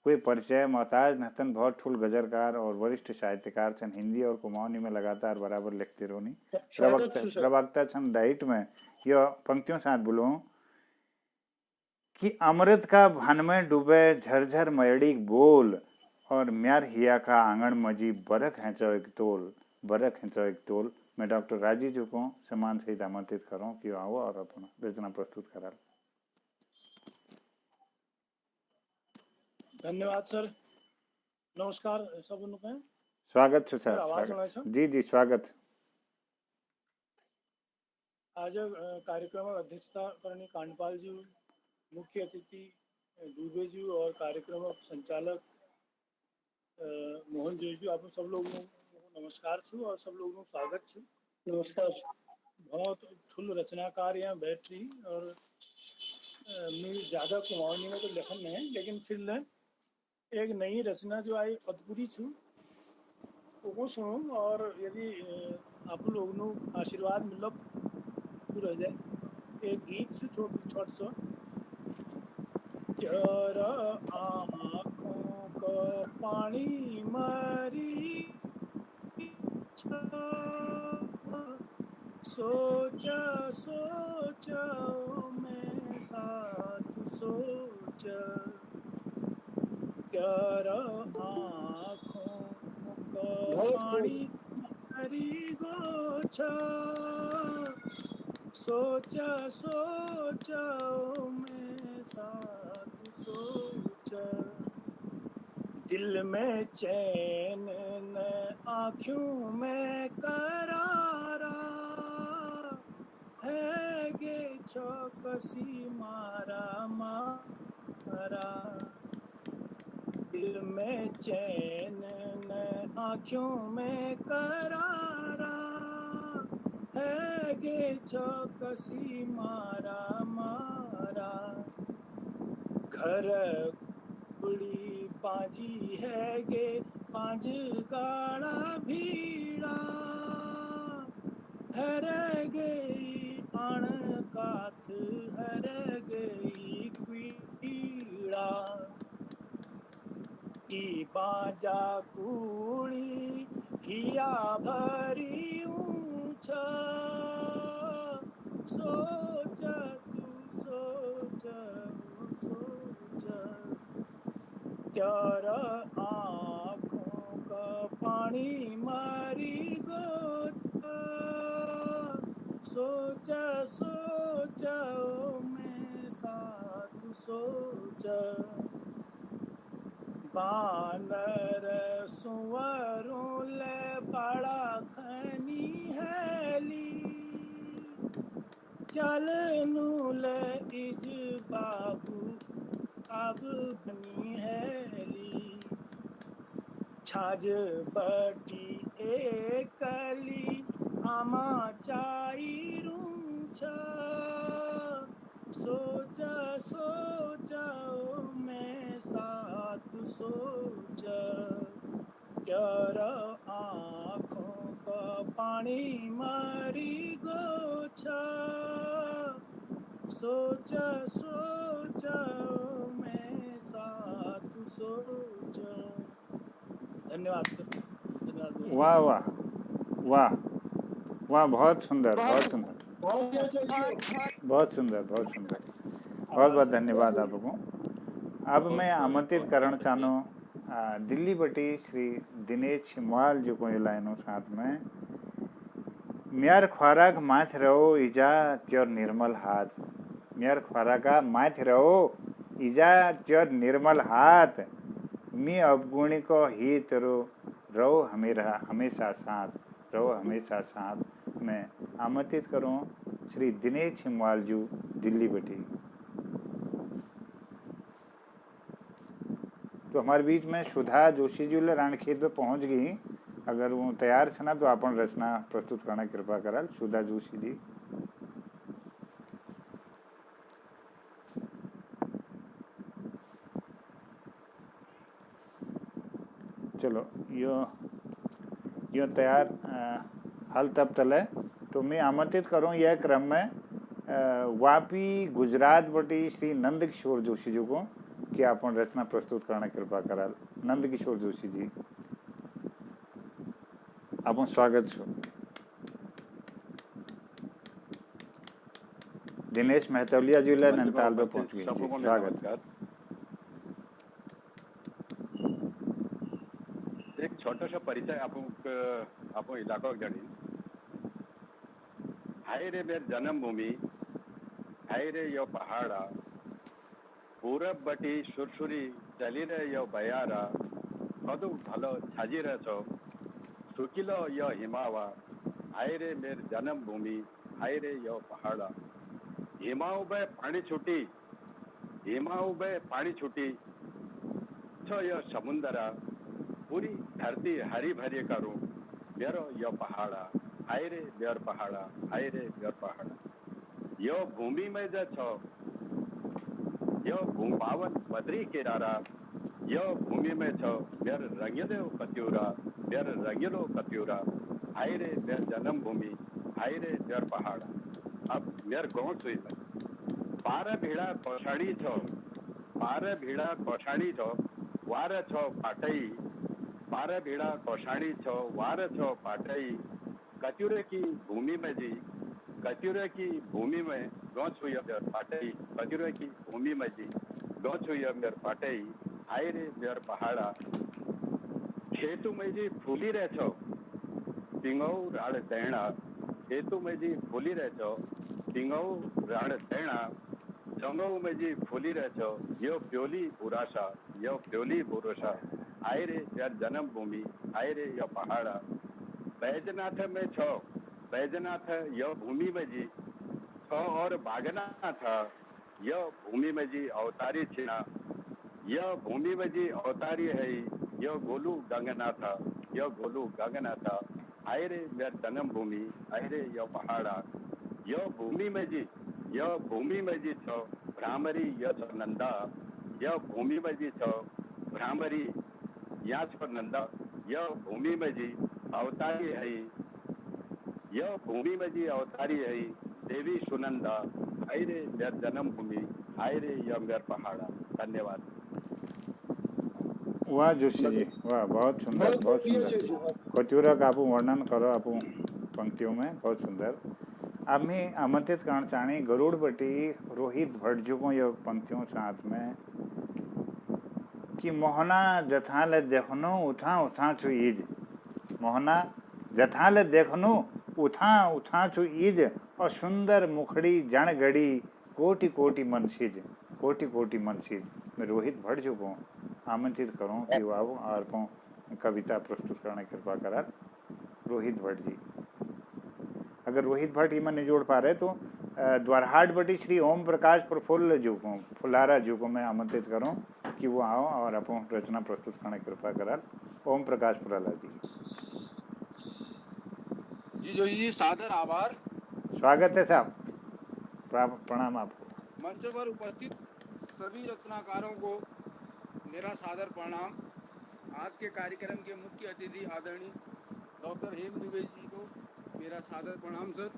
कोई परिचय मोहताज नतन बहुत ठुल गजरकार और वरिष्ठ साहित्यकार छन। हिंदी और कुमाऊनी में लगातार बराबर लिखते रोनी प्रवक्ता छन। डाइट में यह पंक्तियों साथ बोलो कि अमृत का भन में डूबे झरझर मयड़ी बोल और म्यार हिया का आंगन मजी बरक हेंचो एक तोल बरक हेंचो एक तोल। मैं डॉक्टर राजीव जी को सम्मान सहित आमंत्रित करूं कि आओ और अपना रचना प्रस्तुत करा। धन्यवाद सर। नमस्कार सब लोग। स्वागत है सर। आवाज स्वागत। जी जी स्वागत। आज कार्यक्रम अध्यक्षता करने कांडपाल जी मुख्य अतिथि दुबे जी और कार्यक्रम संचालक मोहन जोशी आप सब लोगों को नमस्कार छु और सब लोगों को स्वागत छु। नमस्कार। बहुत ठुल रचनाकार यहाँ बैठ रही और मेरी ज़्यादा कुमाऊनी में तो लेखन नहीं है लेकिन फिर एक नई रचना जो आई पदपुरी छु वो सुनो और यदि आप लोगों को आशीर्वाद मिलो रह जाए। एक गीत से छोट सा जरा आँखों का पानी मारी सोचा सोचा मैं साथ सोचा जरा आँखों का पानी मारी गोछा सोचा सोचा मैं साथ सोचा दिल में चैन न आँखों में करारा है गे चौकसी मारा मारा दिल में चैन न आँखों में करारा है गे चौकसी मारा मारा घर कुड़ी पाजी है गे पांच गाड़ा भीड़ा हर गई आण काथ हर गई पीड़ा की बाजा कुड़ी हिया भरी ऊंच सोच तू सोच सोच त्यार आँखों का पानी मारी गोता सोच सोच मैं साथ सोच बानर सुअरों ले बड़ा खनी हैली चल नूल इज बाबू अब बनी हैली छाज बटी एकली आमा चाई रूछ सोच सोच मैं साथ सोच क्यार आँखों का पानी मारी गोछा सोच सोच मैं साथ सोच। धन्यवाद सर, धन्यवाद। वाह वाह वाह वाह, बहुत सुंदर, बहुत सुंदर, बहुत सुंदर, बहुत सुंदर, बहुत बहुत धन्यवाद आपको। अब मैं आमंत्रित करण चाहूँ दिल्ली बटी श्री दिनेश छिमवाल जी को लाइनों साथ में म्यार ख्वाराक माथ रहो इजा त्योर निर्मल हाथ म्यार ख्वाराका माथ रहो इजा त्योर निर्मल हाथ मी अवगुणी को ही तेरो रहो हमेशा साथ रहो हमेशा साथ। मैं आमंत्रित करूं श्री दिनेश छिमवाल जी दिल्ली बटी। तो हमारे बीच में सुधा जोशी जी राणखेत में पहुंच गई। अगर वो तैयार छे ना तो अपन रचना प्रस्तुत करना कृपा कराल। सुधा जोशी जी। चलो यो तैयार हाल तब तले तो मैं आमंत्रित करूं यह क्रम में वापी गुजरात बटी श्री नंद किशोर जोशी जी को कि अपन रचना प्रस्तुत करना कृपा कराल। नंद किशोर जोशी जी आपन स्वागत छो। दिनेश मेहतौलिया जी नैनीताल में पहुंच गए। स्वागत। एक छोटासा परिचय आप इलाका जानी। हाय रे मेर जन्मभूमि, हाय रे यो पहाड़ा, पूरब बटी सुरसुरी चली रे यो बयारा, कदू भलो छाजी रे छो सुकिलो यो हिमावा, हाय रे मेर जन्मभूमि, हाय रे यो पहाड़ा, हिमाऊ बे पानी छुटी, हिमाऊ बे पानी छुटी, छो यो समुंदरा, पूरी धरती हरी भरी करूं, मेरो यो पहाड़ा, हाय रे मेर पहाड़ा, हाय रे मेर पहाड़ा, यो भूमि में जो छो, यो पावन बद्री किनारा, यो भूमि में छो, मेर रंगिलो कत्यूरा, मेर रंगिलो कत्यूरा, हाय रे मेर जन्मभूमि, हाय रे मेर पहाड़ा। अब मेर गाँव सुई में पार भीड़ा कोषाणी छो, पार भीड़ा कोषाणी छो, वार छो पाटई, पार भीड़ा कोषाणी छो, वार छो पाटई, कत्यूरे की भूमि में जी, कत्यूरे की भूमि में गाँव छुई मेर पाटई, कत्यूरे की भूमि में जी गाँव छुई मेर पाटई, हाय रे मेर पहाड़ा। खेतु में जी फूली रह छो, पिंगऊ राड़ देना, खेतु में जी फूली रह छो, पिंगऊ राड़ देना, जंगऊ में जी फूली रह छो, यो प्योली बुराशा, यो प्योली बुराशा, हाय रे मेर जन्मभूमि, हाय रे यो पहाड़ा। बैजनाथ में छो, बैजनाथ यो भूमि में जी छो और भागनाथ यो भूमि में जी अवतारी छिना, यो भूमि में जी अवतारी है, यो गोलू गंगनाथ, यो गोलू गंगनाथ, हाय रे मेर जन्मभूमि, हाय रे यो पहाड़ा। यो भूमि में जी, यो भूमि में जी छो भ्रामरी यो छो नंदा, यो भूमि में जी छो भ्रामरी या छो नंदा, यो भूमि में जी अवतारी है, यो भूमि में जी अवतारी है, देवी सुनंदा, हाय रे मेर जन्मभूमि, हाय रे यो मेर पहाड़ा। धन्यवाद। वाह जोशी जी, वाह, बहुत सुंदर, बहुत सुंदर। कचूरक आप वर्णन करो आप पंक्तियों में, बहुत सुंदर। अब मैं आमंत्रित करण चाणी गरुड़ बटी रोहित भट्ट को ये पंक्तियों साथ में कि मोहना जथाल देखनो उठा उठा छु ईज, मोहना जथाल देखनो उठा उठा छु ईज, और सुंदर मुखड़ी जण गड़ी कोटि कोटि मन सीज, कोटि कोटि मन सीज। मैं रोहित भट्ट जो को आमंत्रित करूँ कि वो आओ और को कविता प्रस्तुत करने की कृपा करा। रोहित भट्ट जी, अगर रोहित भट्ट ही नहीं जोड़ पा रहे तो द्वारहाट बटी श्री ओम प्रकाश प्रफुल्ल जी को, फुलारा जी को मैं आमंत्रित करूं कि वो आओ और अपन रचना प्रस्तुत करने की कृपा करा। ओम प्रकाश फुलारा जी, जोशी जी सादर आभार। स्वागत है साहब, प्रणाम आपको। मंच पर उपस्थित सभी रचनाकारों को मेरा सादर प्रणाम। आज के कार्यक्रम के मुख्य अतिथि आदरणीय डॉक्टर हेम दुबे जी को मेरा सादर प्रणाम सर।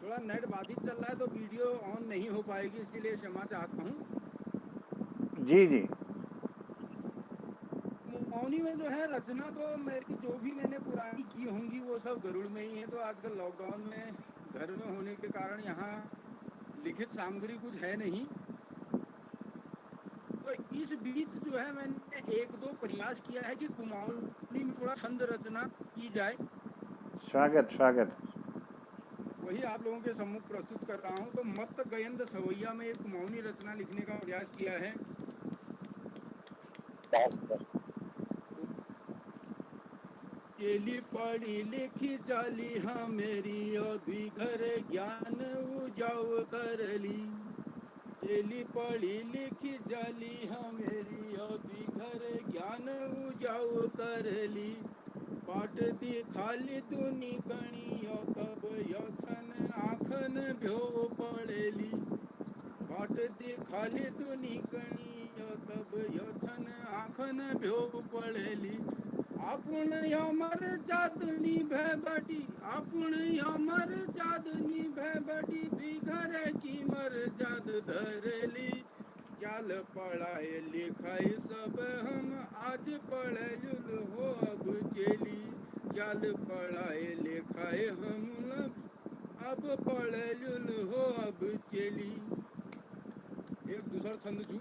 थोड़ा नेट बाधित चल रहा है तो वीडियो ऑन नहीं हो पाएगी, इसके लिए क्षमा चाहता हूँ। जी जी, मौनी में जो है रचना तो मेरी जो भी मैंने पुरानी की होंगी वो सब गरुड़ में ही है। तो आजकल लॉकडाउन में घर में होने के कारण यहाँ लिखित सामग्री कुछ है नहीं, तो इस बीच जो है मैंने एक दो प्रयास किया है कि कुमाऊनी में थोड़ा छंद रचना की जाए। स्वागत स्वागत। वही आप लोगों के सम्मुख प्रस्तुत कर रहा हूँ। तो मत गयंद सवैया में एक कुमाऊनी रचना लिखने का प्रयास किया है। चेली पढ़ी लिखी चाली हाँ मेरी औधी घर ज्ञान उजाव कर ली। चेली पढ़ी लिखी जाली हाँ मेरी औधी घर ज्ञान उजाव कर ली। पाट दी खाली दुनी कणी तब यछन आखन भ्यो पड़ेली। पाट दी खाली दुनी कणी तब यछन आखन भ्यो पड़ेली। आपुण अमर चांदनी भैबटी, आपुण अमर चांदनी भैबटी, बिघर की मर जाद धरली। चाल पढ़ाए लिखाई सब हम आज पढ़े हो अब चेली। चाल पढ़ाए लिखाए हम अब पढ़े हो अब चेली। एक दूसरा छंद छू।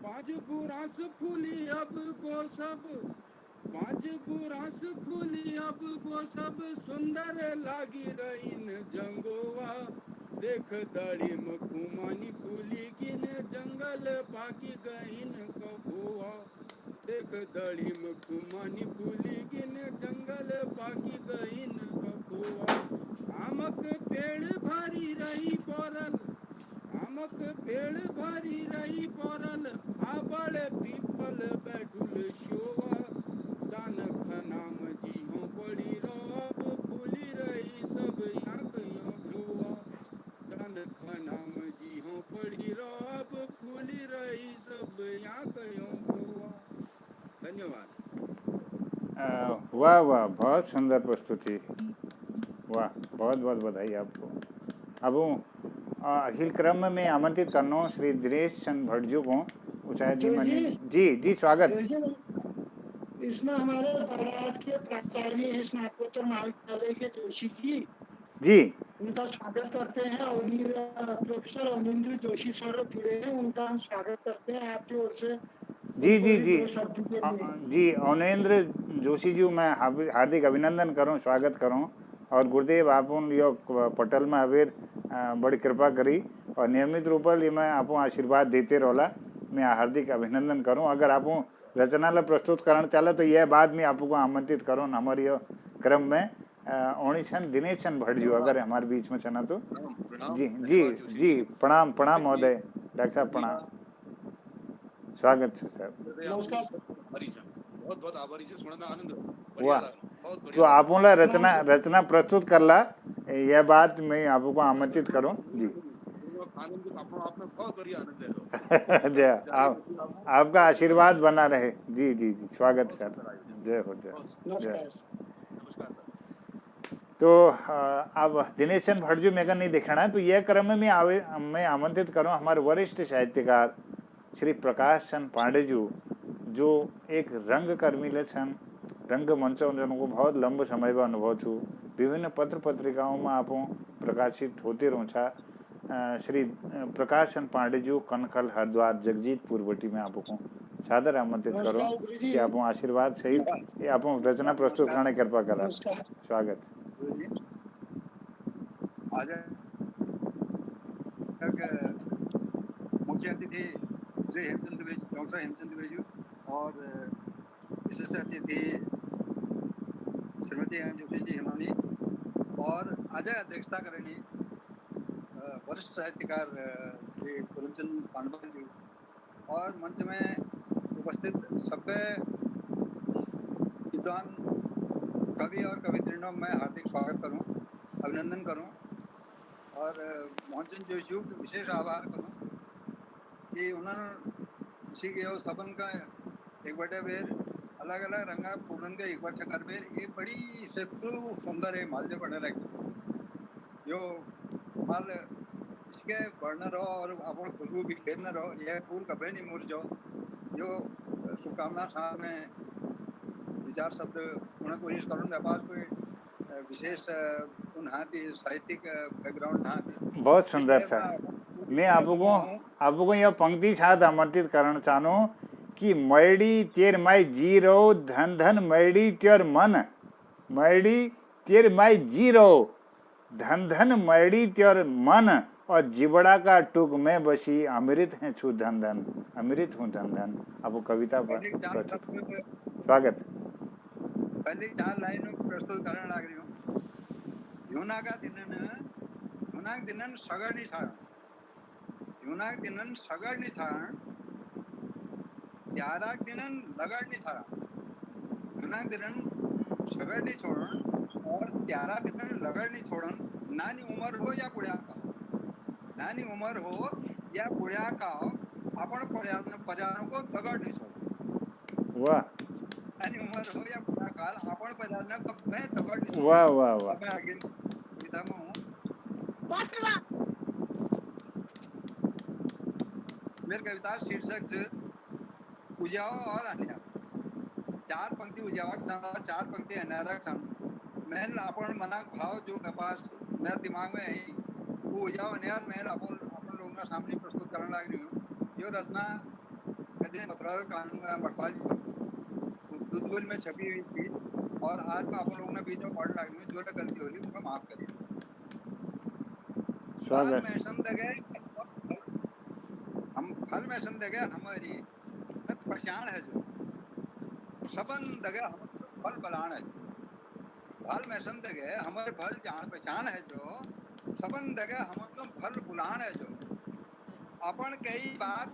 पाँच बुरास फूली अब को सब, पाँच बुरास फूली अब को सब, सुंदर लागी रहीन जंगोवा। देख दाढ़ी मखुमानी फूली किन जंगल पाकी गईन कबोआ। देख दाढ़ी मखुमानी फूली किन जंगल पाकी गईन कबोआ। आमक पेड़ भारी रही पौरल, आमक पेड़ भारी रही पौरल, आबड़ पीपल बैठुल शोवा। दान खनाम जी हो पड़ी रब, फूली रही सब आँख यो भ्योवा। दान खनाम जी हो पड़ी रब, फूली रही सब आँख यो भ्योवा। धन्यवाद। वाह वाह, बहुत सुंदर प्रस्तुति, वाह, बहुत बहुत बधाई आपको। अब अखिल क्रम में आमंत्रित करना श्री दिनेश चंद भट्ट जी को। जी जी, स्वागत। इसमें हमारे बारात के प्राचार्य हैं स्नातकोत्तर महाविद्यालय के जोशी जी, उनका स्वागत करते हैं। और प्रोफेसर अवनिंद्र जोशी सर जुड़े हैं, उनका हम स्वागत करते हैं आपकी ओर से। जी जी जी जी, अवनेंद्र जोशी जी मैं हार्दिक अभिनंदन करूँ, स्वागत करूँ। और गुरुदेव आप यो पटल में अवेर बड़ी कृपा करी और नियमित रूप से मैं आपको आशीर्वाद देते रोला। मैं हार्दिक अभिनंदन करूं। अगर आप रचना प्रस्तुत करना चाहे तो यह बाद में आपको आमंत्रित करूँ हमारे क्रम में। ओणी छन दिनेश चंद भट्ट जी अगर हमारे बीच में छना तो जी जी जी, प्रणाम प्रणाम महोदय, डॉक्टर साहब प्रणाम, स्वागत है साहब। बहुत बहुत आभारी से सुनने में आनंद। वाह, तो आप रचना प्रस्तुत करला, यह बात मैं आपको आमंत्रित करूं जी। आनंद आपने बहुत बढ़िया आनंद है। जय, आपका आशीर्वाद बना रहे। जी जी जी, स्वागत सर, जय हो जय जय। तो अब दिनेश चंद भट्ट जी मेरे को नहीं दिखाना है, तो यह क्रम में मैं आमंत्रित करूं हमारे वरिष्ठ साहित्यकार श्री प्रकाश चंद पांडे जी जो एक रंग कर्मी छन, रंगमंच को बहुत लंबो समय में अनुभव छु, विभिन्न पत्र पत्रिकाओं में आप प्रकाशित होते रहूँ। श्री प्रकाश चंद पांडे जी कनखल हरिद्वार जगजीतपुर बटी में आपको सादर आमंत्रित करो नमस्कार गुरुजी। कि आप आशीर्वाद सहित आप रचना प्रस्तुत करने कृपा करा। नमस्कार स्वागत। गुरुजी, आज मुख्य अतिथि श्री हेमचंद द्विवेदी, डॉक्टर हेमचंद द्विवेदी और विशिष्ट अतिथि श्रीमती एम जोशी जी हिमानी और आज अध्यक्षता करेंगी वरिष्ठ साहित्यकार श्री पूरनचंद पांडवाल जी और मंच में उपस्थित सभ्य विद्वान कवि और कवित्रियों में हार्दिक स्वागत करूं, अभिनंदन करूं और मोहनचंद जोशी का विशेष आभार करूं कि उन्होंने इसी के सबन का एक बटे बेर अलग अलग रंगा पूरन का एक बटे कर बेर एक बड़ी से सुंदर है माल जो बने रहे यो माल इसके बढ़ना रहो और अपन खुशबू भी खेलना रहो, यह फूल कभी नहीं मुरझो। जो शुभकामना साथ में विचार शब्द उन्हें कोशिश करूँ व्यापार कोई विशेष उन्हें साहित्यिक बैकग्राउंड ना बहुत सुंदर था। मैं आपको यह पंक्ति साथ आमंत्रित करना चाहूँ कि मैडी तेर माई जी रो धन धन मैडी तेर मन, मैडी तेर माई जी रो धन धन मैडी तेर मन और जिबड़ा का टुक में बसी अमृत है छू धन धन, अमृत हूँ धन धन। आपको कविता पर स्वागत। पहली 4 लाइनों प्रस्तुत करने लग रही हूँ। यूनाक दिनन सगळनी छाण, यूनाक दिनन सगळनी छाण, त्याराक दिनन लगड़नी छाण, यूनाक दिनन सगळनी छोड़न और त्यारा दिनन लगड़नी छोड़न। नानी उम्र हो या बुढ़ा का, नानी उम्र हो या बुढ़ा का अपन पर्यावरण को दगड़नी छोड़। वाह। नानी उम्र हो या बुढ़ा काल अपन पर्यावरण को दगड़नी छोड़। वाह वाह वाह। मैं आगे कविता में हूँ। मेरी कविता शीर्षक से उजावा और अन्य 4 पंक्ति उजावा के संग 4 पंक्ति अन्य संग मैंने अपन मना भाव जो व्यापार मेरे दिमाग में है वो उजावा अन्यार मैं अपन लोगों के सामने प्रस्तुत करने लग रही हूँ। जो रचना कदे मतराल कानून भटपाल दूधबुल में छपी हुई थी और आज मैं अपन लोगों ने बीच में पढ़ लगी हूँ। जो गलती हो रही उनका माफ करिए। स्वागत। हम फल में संदेगे हमारी पहचान है जो सबन दगे हम फल बलान है जो फल में संदेगे हमारे फल जान पहचान है जो सबन दगे हम फल बुलान है जो अपन कई बात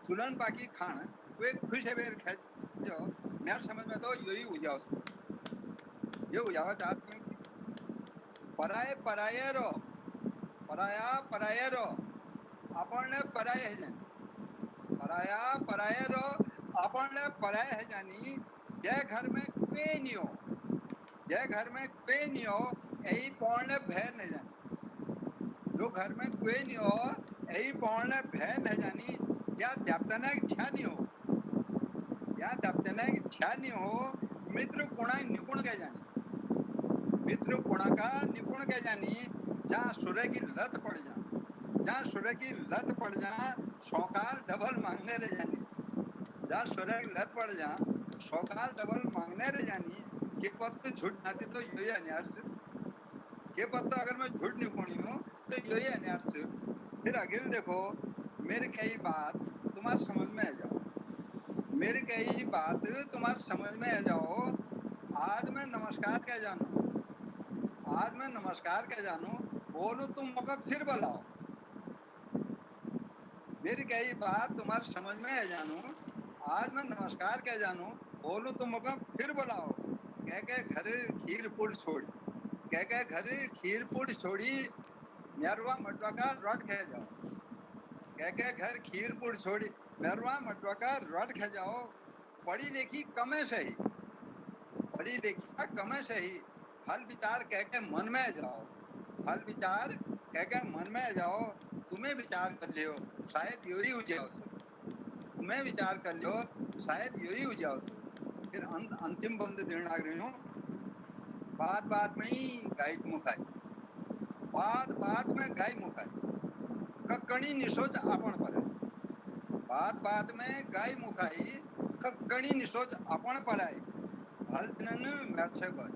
सुलन बाकी खान वे खुश है बेर खेच जो मेरे समझ में तो यही उजाव ये उजावा चाहते हैं पराये पराये रो पराया पराये रो अपन ने पराये है जानी पराया पराये रो अपन ने पराये है जानी जय घर में कोई नहीं हो जय घर में कोई नहीं हो यही पौने भैर नहीं जानी जो घर में कोई नहीं हो यही पौने भैर नहीं जानी या दफ्तना इच्छा नहीं हो या दफ्तना इच्छा नहीं हो मित्र गुणा निपुण के जानी मित्र गुणा का निपुण के जानी जहाँ सूर्य की लत पड़ जा जहाँ सूर्य की लत पड़ जा सौकार डबल मांगने रह जानी जहाँ सूर्य की लत पड़ जा सौकार डबल मांगने रह जानी के पत्ते झूठ नाती तो यही अन्यार से के पत्ता अगर मैं झूठ नहीं खोनी हूँ तो यही अन्यार से फिर आगे देखो मेरे कई बात तुम्हारे समझ में आ जाओ मेरे कई बात तुम्हारे समझ में आ जाओ आज मैं नमस्कार कह जानू आज मैं नमस्कार कह जानू बोलो तुम मौका फिर बुलाओ मेरी कई बात तुम्हारे समझ में आ जानू आज मैं नमस्कार कह जानू बोलो तुम मौका फिर बुलाओ कह के घर खीर पुड़ छोड़ी कह के घर खीर पुड़ छोड़ी मेरवा मटवा का रट कह जाओ कह के घर खीर पुड़ छोड़ी मेरवा मटवा का रट कह जाओ पढ़ी लिखी कमे सही पढ़ी लिखी कमे सही फल विचार कह के मन में जाओ, फल विचार कह के मन में जाओ, तुम्हें विचार कर लियो शायद योरी हो जाओ, तुम्हें विचार कर लियो शायद योरी हो जाओ। फिर अंतिम बंद देना रही हूँ, बात बात में ही गाय मुखाई, बात बात में गाय मुखाई, ककड़ी निशोच आपण पर है, बात बात में गाय मुखाई, ककड़ी निशोच आपण पर है, भाल दिनन मिर्चे कय,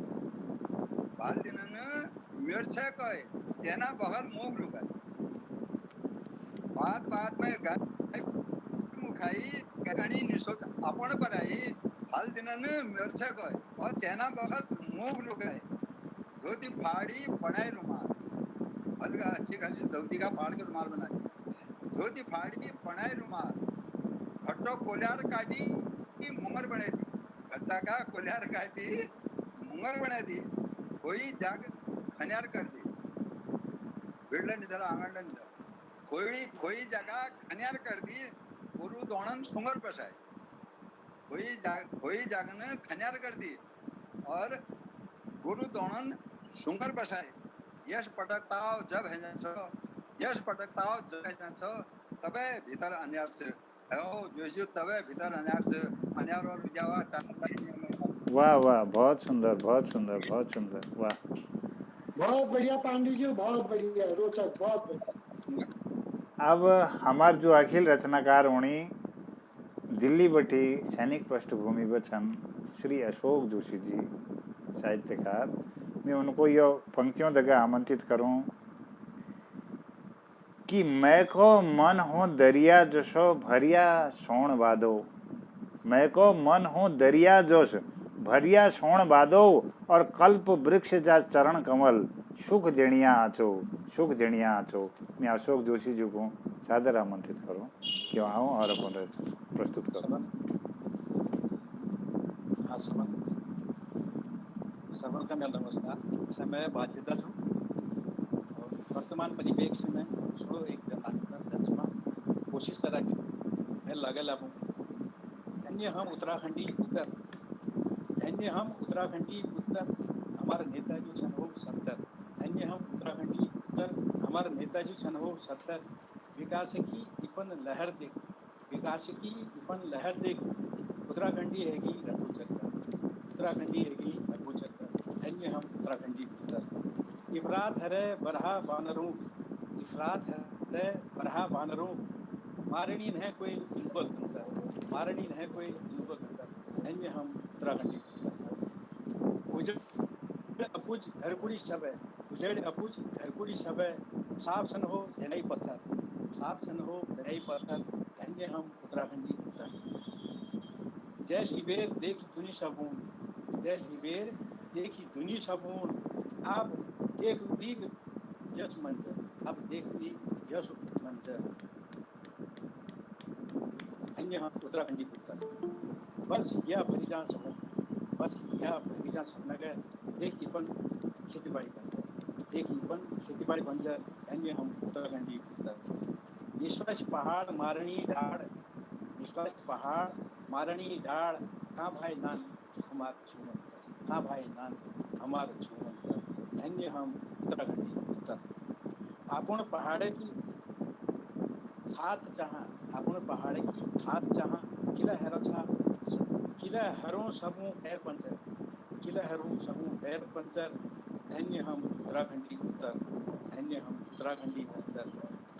भाल दिनन मिर्चे कय, जेना बगल मोग लुगाय, बात बात में गाय मुखाई, ककड़ी निशोच आपण पर है, भाल दिनन मिर्चे कय, और जेना बगल मोग लुगाय, धोती फाड़ी पढ़ाई रुमाल, हल्का अच्छी खासी धोती का फाड़ के रुमाल बना, धोती फाड़ी पढ़ाई रुमाल, घट्टो कोल्यार काटी मुंगर बने थी, घट्टा का कोल्यार काटी मुंगर बने थी, कोई जाग खन्यार कर दी, बिड़ला निधला आंगन निधला, कोई जगह खन्यार कर दी, गुरु दोनन सुंगर पसाए, कोई जागन खन्यार कर दी, और गुरु दोनन सुंगर बसाए, यश पटकताओ जब है जांचो, यश पटकताओ जब है जांचो, तबे भीतर अन्यार से, जो तबे भीतर अन्यार से, अन्यार और उजावा चांद। वाह वाह, बहुत सुंदर, बहुत सुंदर, बहुत सुंदर, वाह। बहुत बढ़िया पांडे जी, बहुत बढ़िया, रोचक, बहुत बढ़िया। अब हमार जो अखिल रचनाकार होनी दिल्ली बठी सैनिक पृष्ठभूमि बचन श्री अशोक जोशी जी साहित्यकार, मैं उनको यो पंक्तियों दगा आमंत्रित करूं कि मैं को मन हो दरिया जसो भरिया सोण बादो, मैं को मन हो दरिया जोश भरिया सोण बादो, और कल्प वृक्ष जा चरण कमल सुख जणिया आचो, सुख जणिया आचो। मैं अशोक जोशी जी को सादर आमंत्रित करूं कि आओ और अपन प्रस्तुत करो। हाँ, सबन का मेरा नमस्कार। समय बाध्यता जो और वर्तमान परिवेश में सो एक दर्शना कोशिश करा कि मैं लगे लागू धन्य हम उत्तराखंडी उत्तर, धन्य हम उत्तराखंडी उत्तर, हमारे नेताजी सन हो 70, धन्य हम उत्तराखंडी उत्तर, हमारे नेताजी सन हो 70, विकास की इपन लहर देख, विकास की इपन लहर देख, उत्तराखंडी हैगी रघु चक्कर, उत्तराखंडी हैगी रघु चक्कर, धन्य हम उत्तराखंडी उत्तर। इफरात हरे बरहा बानरों, इफरात हरे बरहा बानरों, मारणी है कोई इनबल अंतर, मारणी है कोई इनबल अंतर, धन्य हम उत्तराखंडी उत्तर। उजड़ अपुज घरकुड़ी सब है, उजड़ अपुज घरकुड़ी सब है, साफ सन हो जनई पत्थर, साफ सन हो जनई पत्थर, धन्य हम उत्तराखंडी उत्तर। जय लिबेर देखी दुनी सबून, जय लिबेर देखी दुनी सबून, अब देख दीग यश मंच, अब देख दीग यश मंच, धन्य हम उत्तराखंडी उत्तर। बस यह भरीजा सपन, बस यह भरीजा सपना गए, देख इपन खेती बाड़ी बंजर, देख इपन खेती बाड़ी बंजर, धन्य हम उत्तराखंडी उत्तर। निश्वास पहाड़ मारणी डाड़, निश्वास पहाड़ मारणी डाड़, कहाँ भाई नान हमार छूमंतर, कहाँ भाई नान हमार छूमंतर, धन्य हम उत्तराखंडी उत्तर। आपण पहाड़े की हाथ चाहा, आपण पहाड़े की हाथ चाहा, किला हेरो छा, किला हरों सबू पैर पंचर, किला हरों सबू पैर पंचर, धन्य हम उत्तराखंडी उत्तर, धन्य हम उत्तराखंडी उत्तर।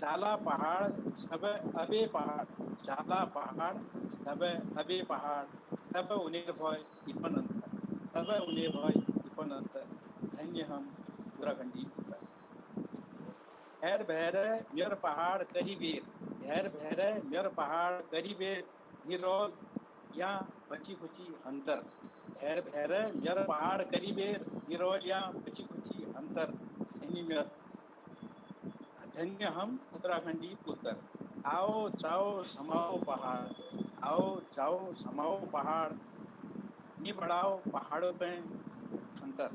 चाला पहाड़ सब अबे पहाड़, चाला पहाड़ सब अबे पहाड़, तब उन्हें भय इपन अंतर, तब उन्हें भय इपन अंतर, धन्य हम उत्तराखंडी उत्तर। हैर भैरे मेर पहाड़ करीबेर, हैर भैरे मेर पहाड़ करीबेर, निरोल या बची खुची अंतर, हैर भैरे मेर पहाड़ करीबेर, निरोल या बची खुची अंतर, धन्य हम उत्तराखंडी उत्तर। आओ जाओ समाओ पहाड़, आओ जाओ समाओ पहाड़, नी बढ़ाओ पहाड़ों पे अंतर,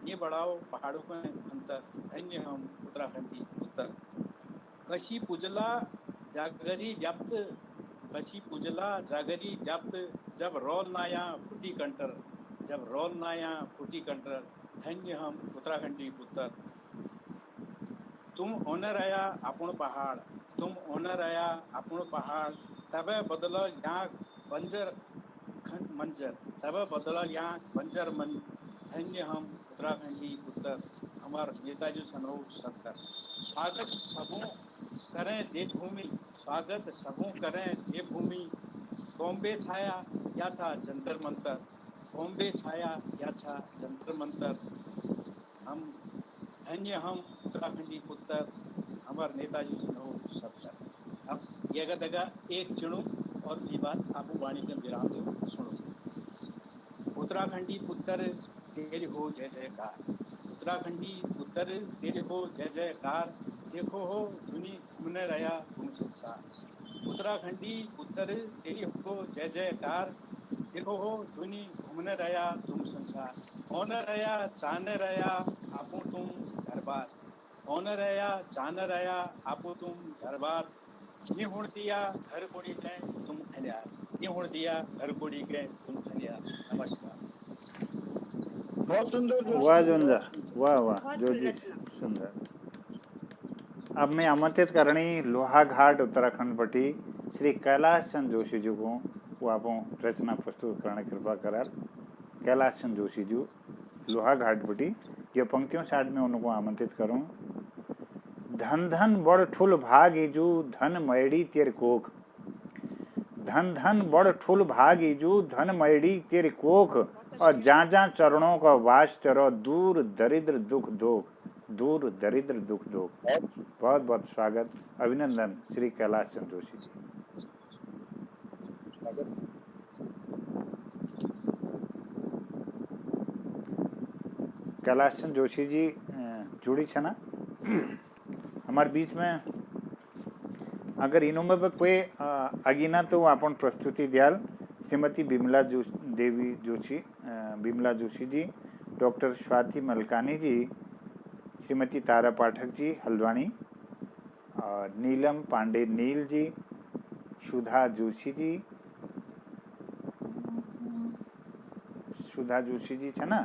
नी बढ़ाओ पहाड़ों पे अंतर, धन्य हम उत्तराखंडी उत्तर। कशी पुजला जागरी व्याप्त, कशी पुजला जागरी व्याप्त, जब रोल नाया फूटी कंटर, जब रोल नाया फूटी कंटर, धन्य हम उत्तराखंडी पुत्र। तुम होने रहा आपण पहाड़, तुम होने रहा आपण पहाड़, तबे बदल यहाँ बंजर मंजर, तबे बदल यहाँ बंजर मन। धन्य हम उत्तराखंडी पुत्र, हमार नेताजी सनोर सत्तर। स्वागत सबों करें जे भूमि, स्वागत सबों करें ये भूमि। बॉम्बे छाया या था जंतर मंतर, बॉम्बे छाया या था जंतर मंतर। हम धन्य हम उत्तराखंडी पुत्र, हमार नेताजी सनोर सत्तर। अब ये गदगा एक चुनो और ये बात आपको वाणी के विराम दो सुनो। उत्तराखंडी पुत्र तेरी हो जय जयकार, उत्तराखंडी पुत्र तेरे हो जय जयकार। देखो हो दुनी घूमने रहा तुम संसार, उत्तराखंडी पुत्र तेरी हो जय जयकार। देखो हो दुनी घूमने रहा तुम संसार। होने रहा चाहने रहा आपो तुम दरबार, होने रहा चाहने रहा आपो तुम दरबार। ये हुण दिया घर कोड़ी गए तुम धन्यार, ये हुण दिया घर कोड़ी गए तुम धन्यार। नमस्कार। बहुत सुंदर वाह जोशी, जोंजा, बहुत सुंदर। वाह वाह बहुत जोजी, रचना। सुंदर। अब मैं आमंत्रित करनी लोहाघाट उत्तराखंड पटी श्री कैलाश चंद जोशी जी को वो आप रचना प्रस्तुत करने की कृपा करार। कैलाश चंद जोशी जी लोहाघाट पटी ये पंक्तियों साइड में उनको आमंत्रित करूं। धन धन बड़ ठुल भाग इजू धन मैडी तेर कोख, धन धन बड़ ठुल भाग इजू धन मैडी तेर कोख। और जा जा चरणों का वास तेरो दूर दरिद्र दुख दोख, दूर दरिद्र दुख दोख। बहुत बहुत स्वागत, अभिनंदन श्री कैलाश चंद जोशी जी। कैलाश चंद जोशी जी जुड़ी छे ना हमारे बीच में। अगर इनों में भी कोई अगिना तो अपन प्रस्तुति दियाल श्रीमती बिमला देवी जोशी, बिमला जोशी जी, डॉक्टर स्वाति मलकानी जी, श्रीमती तारा पाठक जी हल्द्वानी, और नीलम पांडे नील जी, सुधा जोशी जी, सुधा जोशी जी है ना,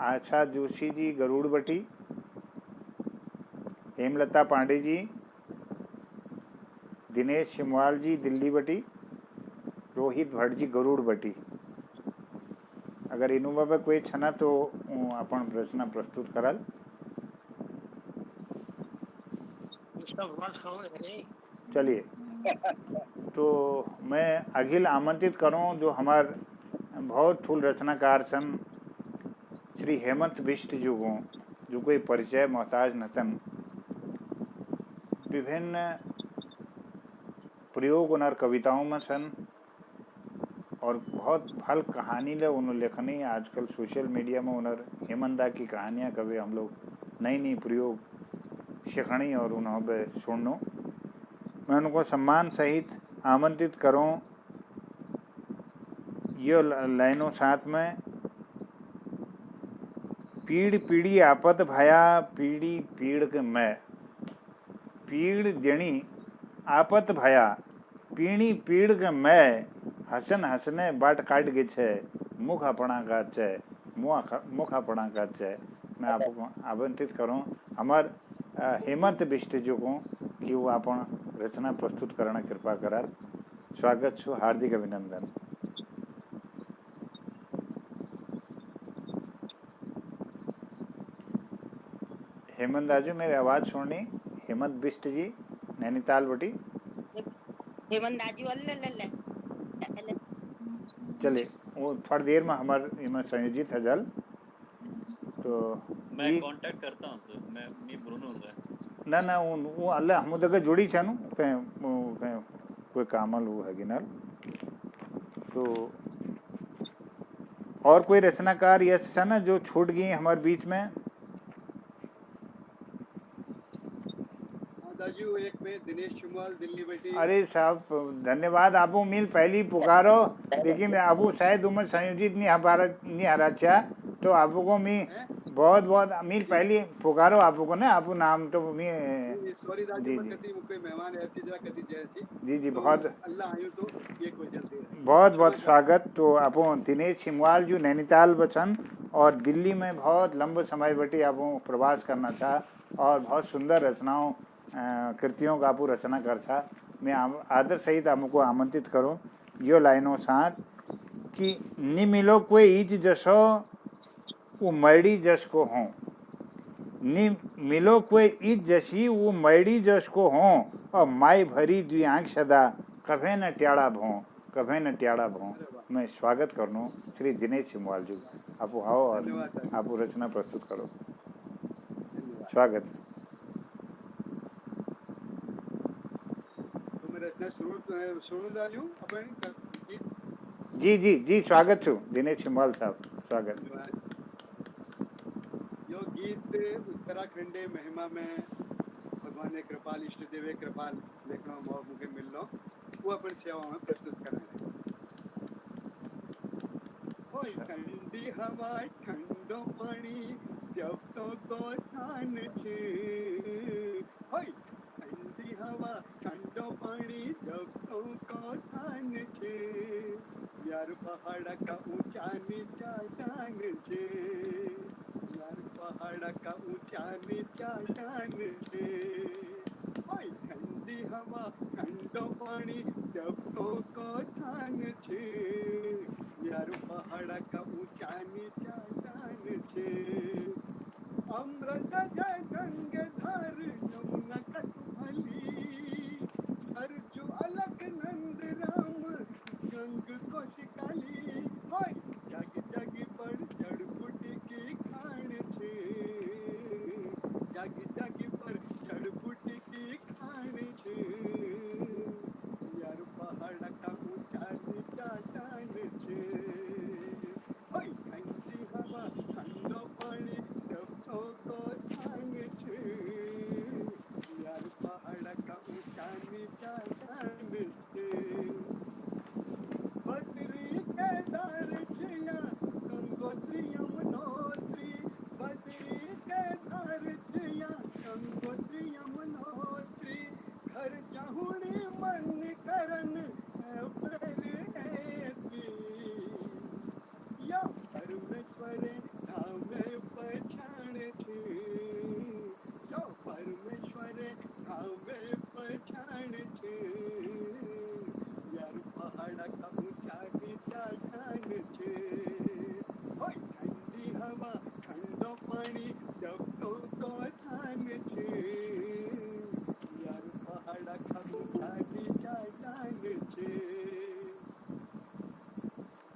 आशा जोशी जी गरुड़ बटी, हेमलता पांडे जी, दिनेश शिमवाल जी दिल्ली बटी, रोहित भट्ट जी गरुड़ बटी। अगर इनों में कोई छना तो अपन रचना प्रस्तुत कराल। चलिए, तो मैं अखिल आमंत्रित करूं जो हमार बहुत ठूल रचनाकार सन श्री हेमंत बिष्ट जी को, जो कोई परिचय मोहताज नतन। विभिन्न प्रयोग उनर कविताओं में सन और बहुत भल कहानी ले उन्होंने लेखनी। आजकल सोशल मीडिया में उनर हेमंदा की कहानियाँ कभी हम लोग नई नई प्रयोग सीखनी और उन्होंने सुननो। मैं उनको सम्मान सहित आमंत्रित करूं ये लाइनों साथ में। पीड़ पीड़ी आपत भया पीड़ी पीड़ के मैं, पीड़ देनी आपत भया पीड़ी पीड़ के मैं। हसन हसने बाट काट गे छे मुख अपना का छे, मुख अपना का छे। मैं आपको आमंत्रित करूं हमार हेमंत बिष्ट जी को कि वो अपन रचना प्रस्तुत करना कृपा करार। स्वागत छो, हार्दिक अभिनंदन। हेमंत दाजू मेरी आवाज सुननी। हेमंत बिष्ट जी नैनीताल बटी। हेमंत दाजू अल्ले चलिए, वो थोड़ी देर में हमारे इनमें संयोजित है जल। तो मैं कांटेक्ट करता हूं सर, मैं ब्रूनो है ना वो अल्लाह हम तक जुड़ी छे नु कहीं कोई कामल वो है गिनल। तो और कोई रचनाकार यश है ना जो छूट गई हमारे बीच में। दाजू एक पे दिनेश शुमाल दिल्ली बेटी। अरे साहब धन्यवाद, आपको मिल पहली पुकारो, लेकिन आपको शायद उम्र संयोजित नहीं हमारा नहीं हरा। तो आपको मी बहुत बहुत मीर पहली पुकारो आपको ने आपको नाम तो मैं सॉरी जी राज्य जी कति मुके मेहमान है थी जरा कति जय थी जी जी तो बहुत अल्लाह आयो तो ये कोई जल्दी है बहुत बहुत स्वागत। तो आपो दिनेश छिमवाल जो नैनीताल बचन और दिल्ली में बहुत लंबे समय बटी आपो प्रवास करना चाह और बहुत सुंदर रचनाओं कृतियों का आपको रचना कर छा। मैं आदर सहित आपको आमंत्रित करूं यो लाइनों साथ कि नि मिलो कोई ईज जसो वो मड़ी जस को हों, नि मिलो कोई ईज जसी वो मड़ी जस को हों और माई भरी द्वी आंख सदा कभे न ट्याड़ा भों, कभे न ट्याड़ा भों। मैं स्वागत करनो श्री दिनेश छिमवाल जी। आप आओ और आप रचना प्रस्तुत करो। स्वागत। तो मैं रचना शुरू डालूं अपन जी जी जी स्वागत छु दिनेश छिमवाल साहब स्वागत। यो गीत उत्तराखंडे महिमा में भगवान ने कृपाल इष्ट देवे कृपाल लेखना मौका मुझे मिलनो वो अपन सेवा में प्रस्तुत करना ओए ठंडी हवा ठंडो पानी जब तो ठान छे ओए ठंडी हवा ठंडो पानी जब तो ठान छे यार पहाड़ का ऊंचा नीचा टान छे यार पहाड़ का ऊंचा नीचा टान छे ओए ठंडी हवा ठंडो पानी जब तो ठान छे यार पहाड़ का ऊंचा नीचा टान छे अमृत जय गंगाधर यमुना कटुभली सरजू अलग नंद राम गंग कोशिकाली होय जग जग पर जड़ बूटी की खान छे जग जग पर जड़ बूटी की खान छे यार पहाड़ का ऊंचा नीचा टान छे होय ठंडी हवा ठंडो पानी जब तो ठान छे यार पहाड़ का ऊंचा नीचा टान छे बद्री केदार छिया गंगोत्री यमुनोत्री बद्री केदार छिया गंगोत्री यमुनोत्री घर चाहुणी मन करन प्रेरती या परमेश्वर धाम पछाण छे जो परमेश्वर धाम पछाण छे यार पहाड़ का ऊंचा नीचा ठान छे ओए ठंडी हवा ठंडो पानी जब तो ठान छे यार पहाड़ का ऊंचा नीचा ठान छे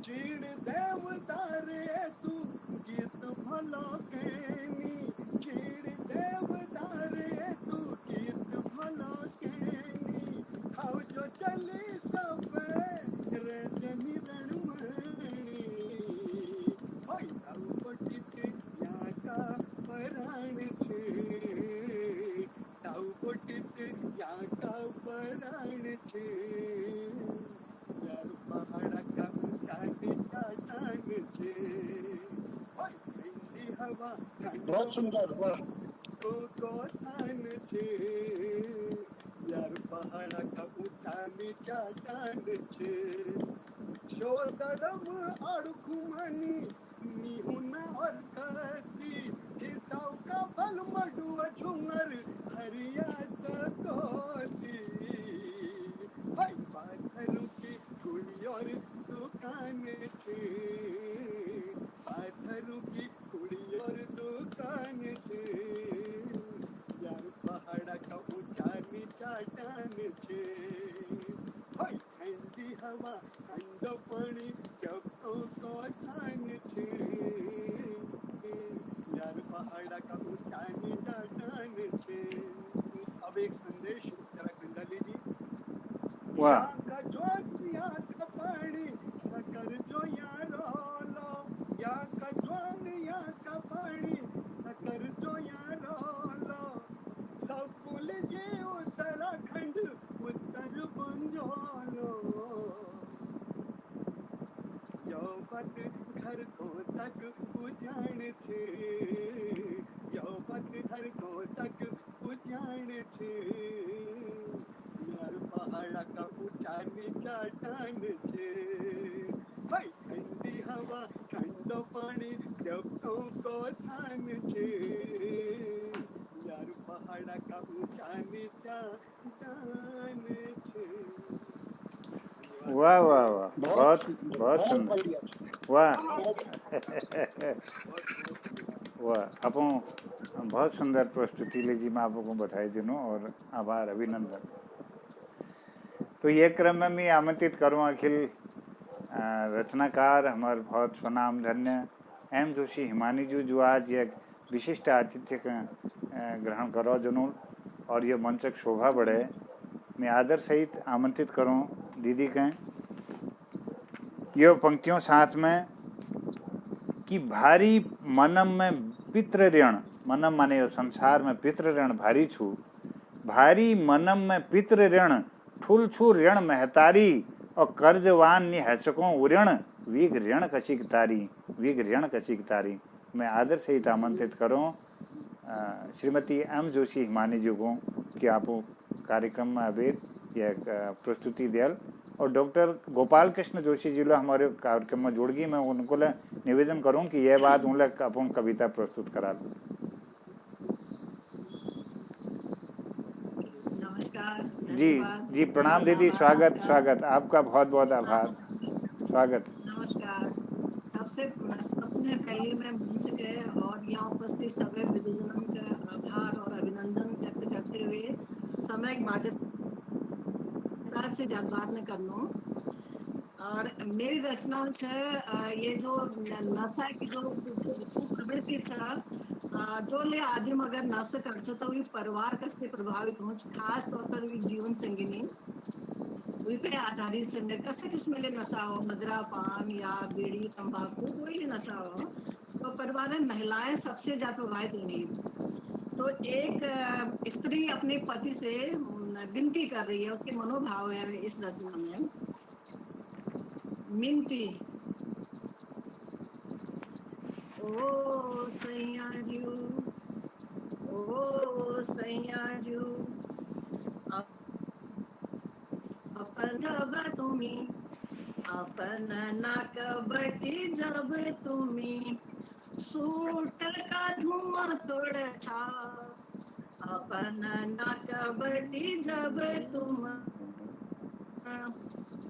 चीड़ देवदार तू गीत भलो केनी चीड़ देवदार तू गीत भलो केनी खाओ जो चली सब रजनी रणमणि होय ताऊ कोटित यहाँ का पराण छे ताऊ कोटित यहाँ का पराण छे यार पहाड़ का ऊंचा नीचा टान छे ओए ठंडी हवा बहुत सुंदर वाह तो ठान छे यार पहाड़ का ऊंचा नीचा टान छे शोधरम अड़खुमनी निहुना और कती हिसाव का फल मडुआ झुमर हरिया सतोती भाई पाथरों की कुड़ी और दुकान छे पाथरों की कुड़ी और दुकान छे यार पहाड़ का ऊंचा नीचा टान छे भाई ठंडी हवा ठंडो पानी जब तो ठान छे यार पहाड़ का ऊंचा नीचा टान छे अब एक संदेश उत्तराखंड लीजिए वाह का ज्वानिया का पानी सकर जो यारो लो या का ज्वानिया का पानी सकर जो यारो लो सब भूल जे उत्तराखंड उत्तर बंजोलो यो बात घर को तक उजान छे ચાટાણ છે ભાઈ ઠંડી હવા ઠંડો પાણી દેવતો કોઠાણ છે યાર પહાડા કા ઊંચા નીચા जान छे वाह वाह वाह, बहुत बहुत सुंदर, वाह वाह। आप बहुत सुंदर प्रस्तुति लीजिए, मैं आपको बधाई देनू और आभार, अभिनंदन। तो ये क्रम में मैं आमंत्रित करूँ अखिल रचनाकार हमारे बहुत स्वनाम धन्य एम जोशी हिमानी जी, जो आज एक विशिष्ट आतिथ्य ग्रहण करो जनूर और ये मंचक शोभा बढ़े। मैं आदर सहित आमंत्रित करूं दीदी के ये पंक्तियों साथ में कि भारी मनम में पितृ ऋण, मनम माने संसार में पितृ ऋण भारी छू, भारी मनम में पितृ ऋण ठुल छू ऋण महतारी और कर्जवान नि हैचकों उऋण वीग ऋण कशिक तारी, वीग ऋण कशिक तारी। मैं आदर सहित आमंत्रित करूं श्रीमती एम जोशी हिमानी जी को कि आप कार्यक्रम में अभी एक प्रस्तुति दियल और डॉक्टर गोपाल कृष्ण जोशी जी लोग हमारे कार्यक्रम में जुड़ गई। मैं उनको निवेदन करूं कि यह बात उन लोग अपन कविता प्रस्तुत करा लो। नमस्कार जी जी, प्रणाम दीदी, स्वागत स्वागत, आपका बहुत बहुत आभार, स्वागत। नमस्कार। सबसे पहले मैं मंच के और यहाँ उपस्थित सभी विद्वजनों का आभार और अभिनंदन व्यक्त करते हुए समय बाध्यता से ज्यादा बात न करना। और मेरी रचना है ये जो नशा की जो प्रवृत्ति से जो ले आदमी अगर नशा कर तो परिवार कसे प्रभावित हो, खास तौर पर जीवन संगिनी पे आधारित से कसे किस्म ले नशा हो, मदरा पान या बीड़ी तंबाकू कोई भी नशा हो तो परिवार में महिलाएं सबसे ज्यादा प्रभावित होंगी। तो एक स्त्री अपने पति से विनती कर रही है, उसके मनोभाव है इस रचना में। मिनती ओ सैया जू, ओ सैया जू अपन जब तुम्ही, अपन नाक बटी जब तुम्ही सूटर का धुआं तोड़ छा, अपन नाक बटी जब तुम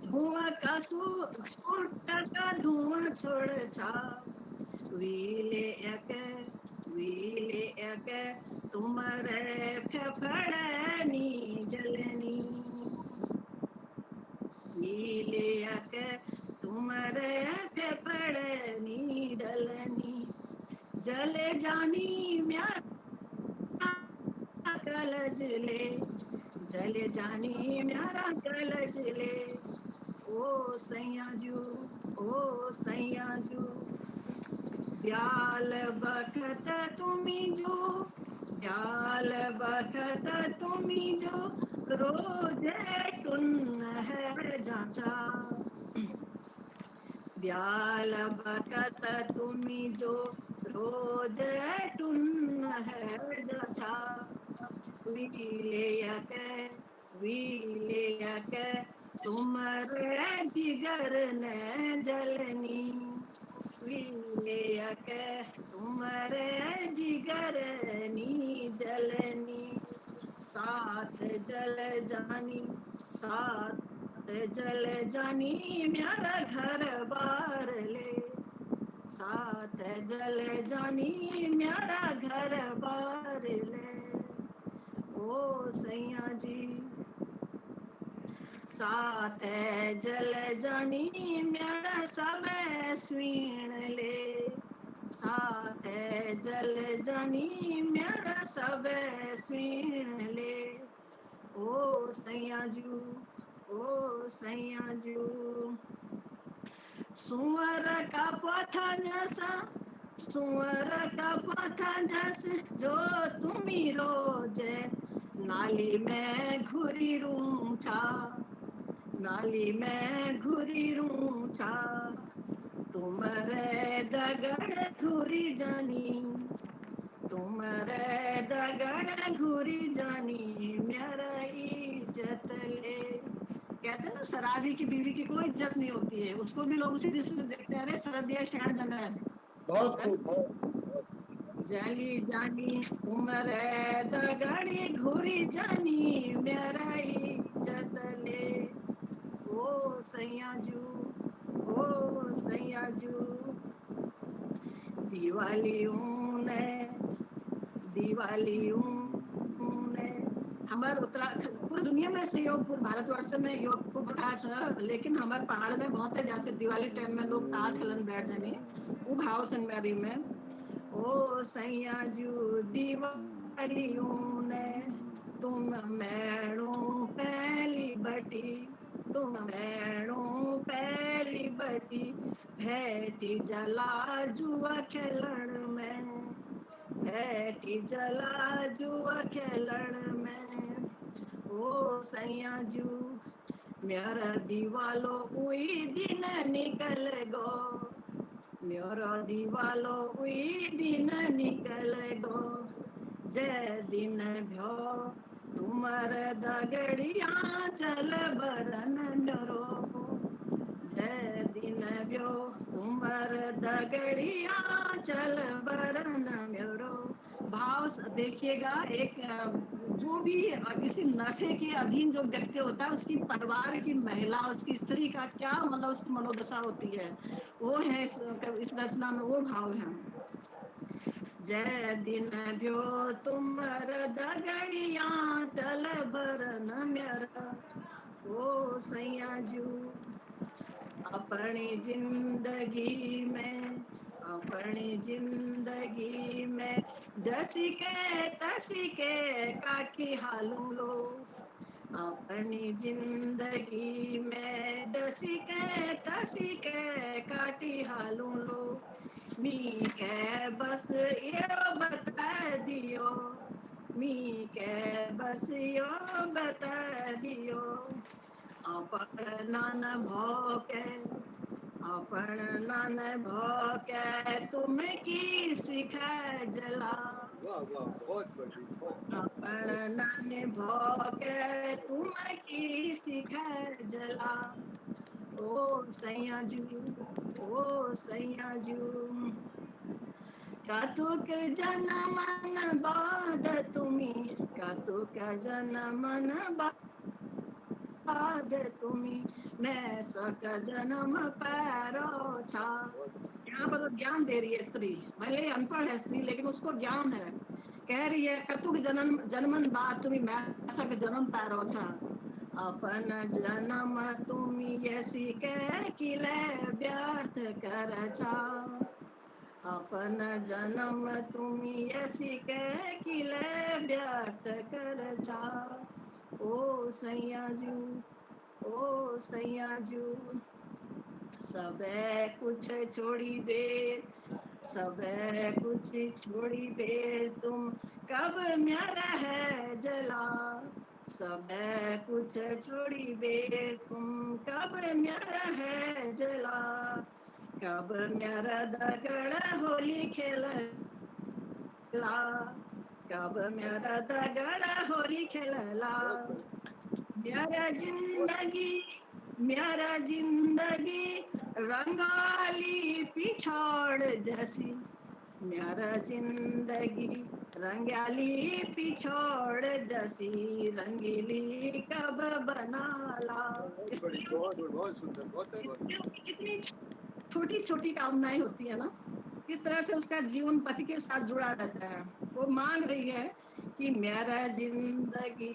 धुआं का सूटर का धुआं छोड़ छा, वीले एक तुम्हारे फेफड़नी जलनी, वीले एक तुम्हारे फेफड़नी डलनी, जले जानी म्यारा कलज ले, जले जानी म्यारा कलज ले, ओ सैया जू, ओ सैया जू ब्याल बखत तुम्ही जो, ब्याल बखत तुम्ही जो रोज टुन है जाचा, ब्याल बखत तुम्ही जो रोज टुन है जाचा, वीले तुम्हारे जिगर ने जलनी, वीले तुम्हारे जिगर नी जलनी, साथ जल जानी, साथ जल जानी मेरा घर बार ले, साथ जल जानी मेरा घर बार ले, ओ सैया जी साथ जल जानी मेरा सब स्वीण ले, साथ जल जानी मेरा सब स्वीण ले, ओ सैया जू, ओ सैया जू सुअर का पथा जैसा, सुअर का पथा जैसे जो तुम्ही रोज नाली में घुरी रूचा, नाली में घुरी रूचा, तुम्हारे दगड़ घुरी जानी, तुम्हारे दगड़ घुरी जानी मेरा इज्जत ले। कहते ना शराबी की बीवी की कोई इज्जत नहीं होती है, उसको भी लोग उसी दृष्टि से देखते हैं, अरे शराब दिया स्टैंड जंग है। बहुत खूब, बहुत जाली जानी उमर है दगड़ी घूरी जानी मेरा इज्जत ले ओ सैयाजू ओ सैयाजू दिवाली ऊने हमार उत्तराखंड पूरी दुनिया में से योग पूरे भारतवर्ष में योग को विकास है, लेकिन हमारे पहाड़ में बहुत है, जैसे दिवाली टाइम में लोग ताश खेलन बैठ जाने वो भाव संगमेरी में ओ सैयाजू दिवाली ऊने तुम मैणू पहली बटी तुम मैणू पहली बटी भेटी जला जुआ खेलण में भेटी जला जुआ खेलण में ओ सैयाजू मेरा दीवालो उई दिन निकल गो मेरा दीवालो उई दिन निकल गो जय दिन भ्यो तुमर दगड़िया चल बरन मेरो जय दिन भ्यो तुमर दगड़िया चल बरन मेरो भाव देखिएगा। एक जो भी किसी नशे के अधीन जो व्यक्ति होता है उसकी परिवार की महिला उसकी स्त्री का क्या मतलब उसकी मनोदशा होती है, वो है इस रचना में वो भाव है। जय दिन भ्यो तुमर दगड़िया चल बरन मेरा ओ सैयाजू अपनी जिंदगी में जैसी के तैसी के काटी हालू लो अपनी जिंदगी में जैसी के तैसी के काटी हालू लो मी के बस यो बता दियो मी के बस यो बता दियो अपन नान भौके तुम की सिखा जला अपन नान भौके तुम की सिखा जला ओ सैयाजू कातुक जनमन बाद तुमी कातुक जनमन बाद तुमी मैं सक जन्म पैरो छा। यहाँ पर ज्ञान दे रही है स्त्री, भले ही अनपढ़ है स्त्री लेकिन उसको ज्ञान है। कह रही है कतुक जन्मन बाद तुमी मैं सक जन्म पैरो छा अपन जन्म तुमी ऐसी कह किले व्यर्थ कर छा अपन जन्म तुमी ऐसी कह किले व्यर्थ कर छा ओ सैयाजू सबे कुछ छोड़ी दे तुम कब मेरा है जला सबे कुछ छोड़ी दे तुम कब मेरा है जला कब मेरा दगड़ होली खेला कब मेरा दगड़ होली खेला मेरा जिंदगी रंगाली पिछोड़ जैसी मेरा जिंदगी रंगाली पिछोड़ जैसी रंगीली कब बनाला। कितनी छोटी छोटी कामनाएं होती है ना, किस तरह से उसका जीवन पति के साथ जुड़ा रहता है। वो मांग रही है कि मेरा जिंदगी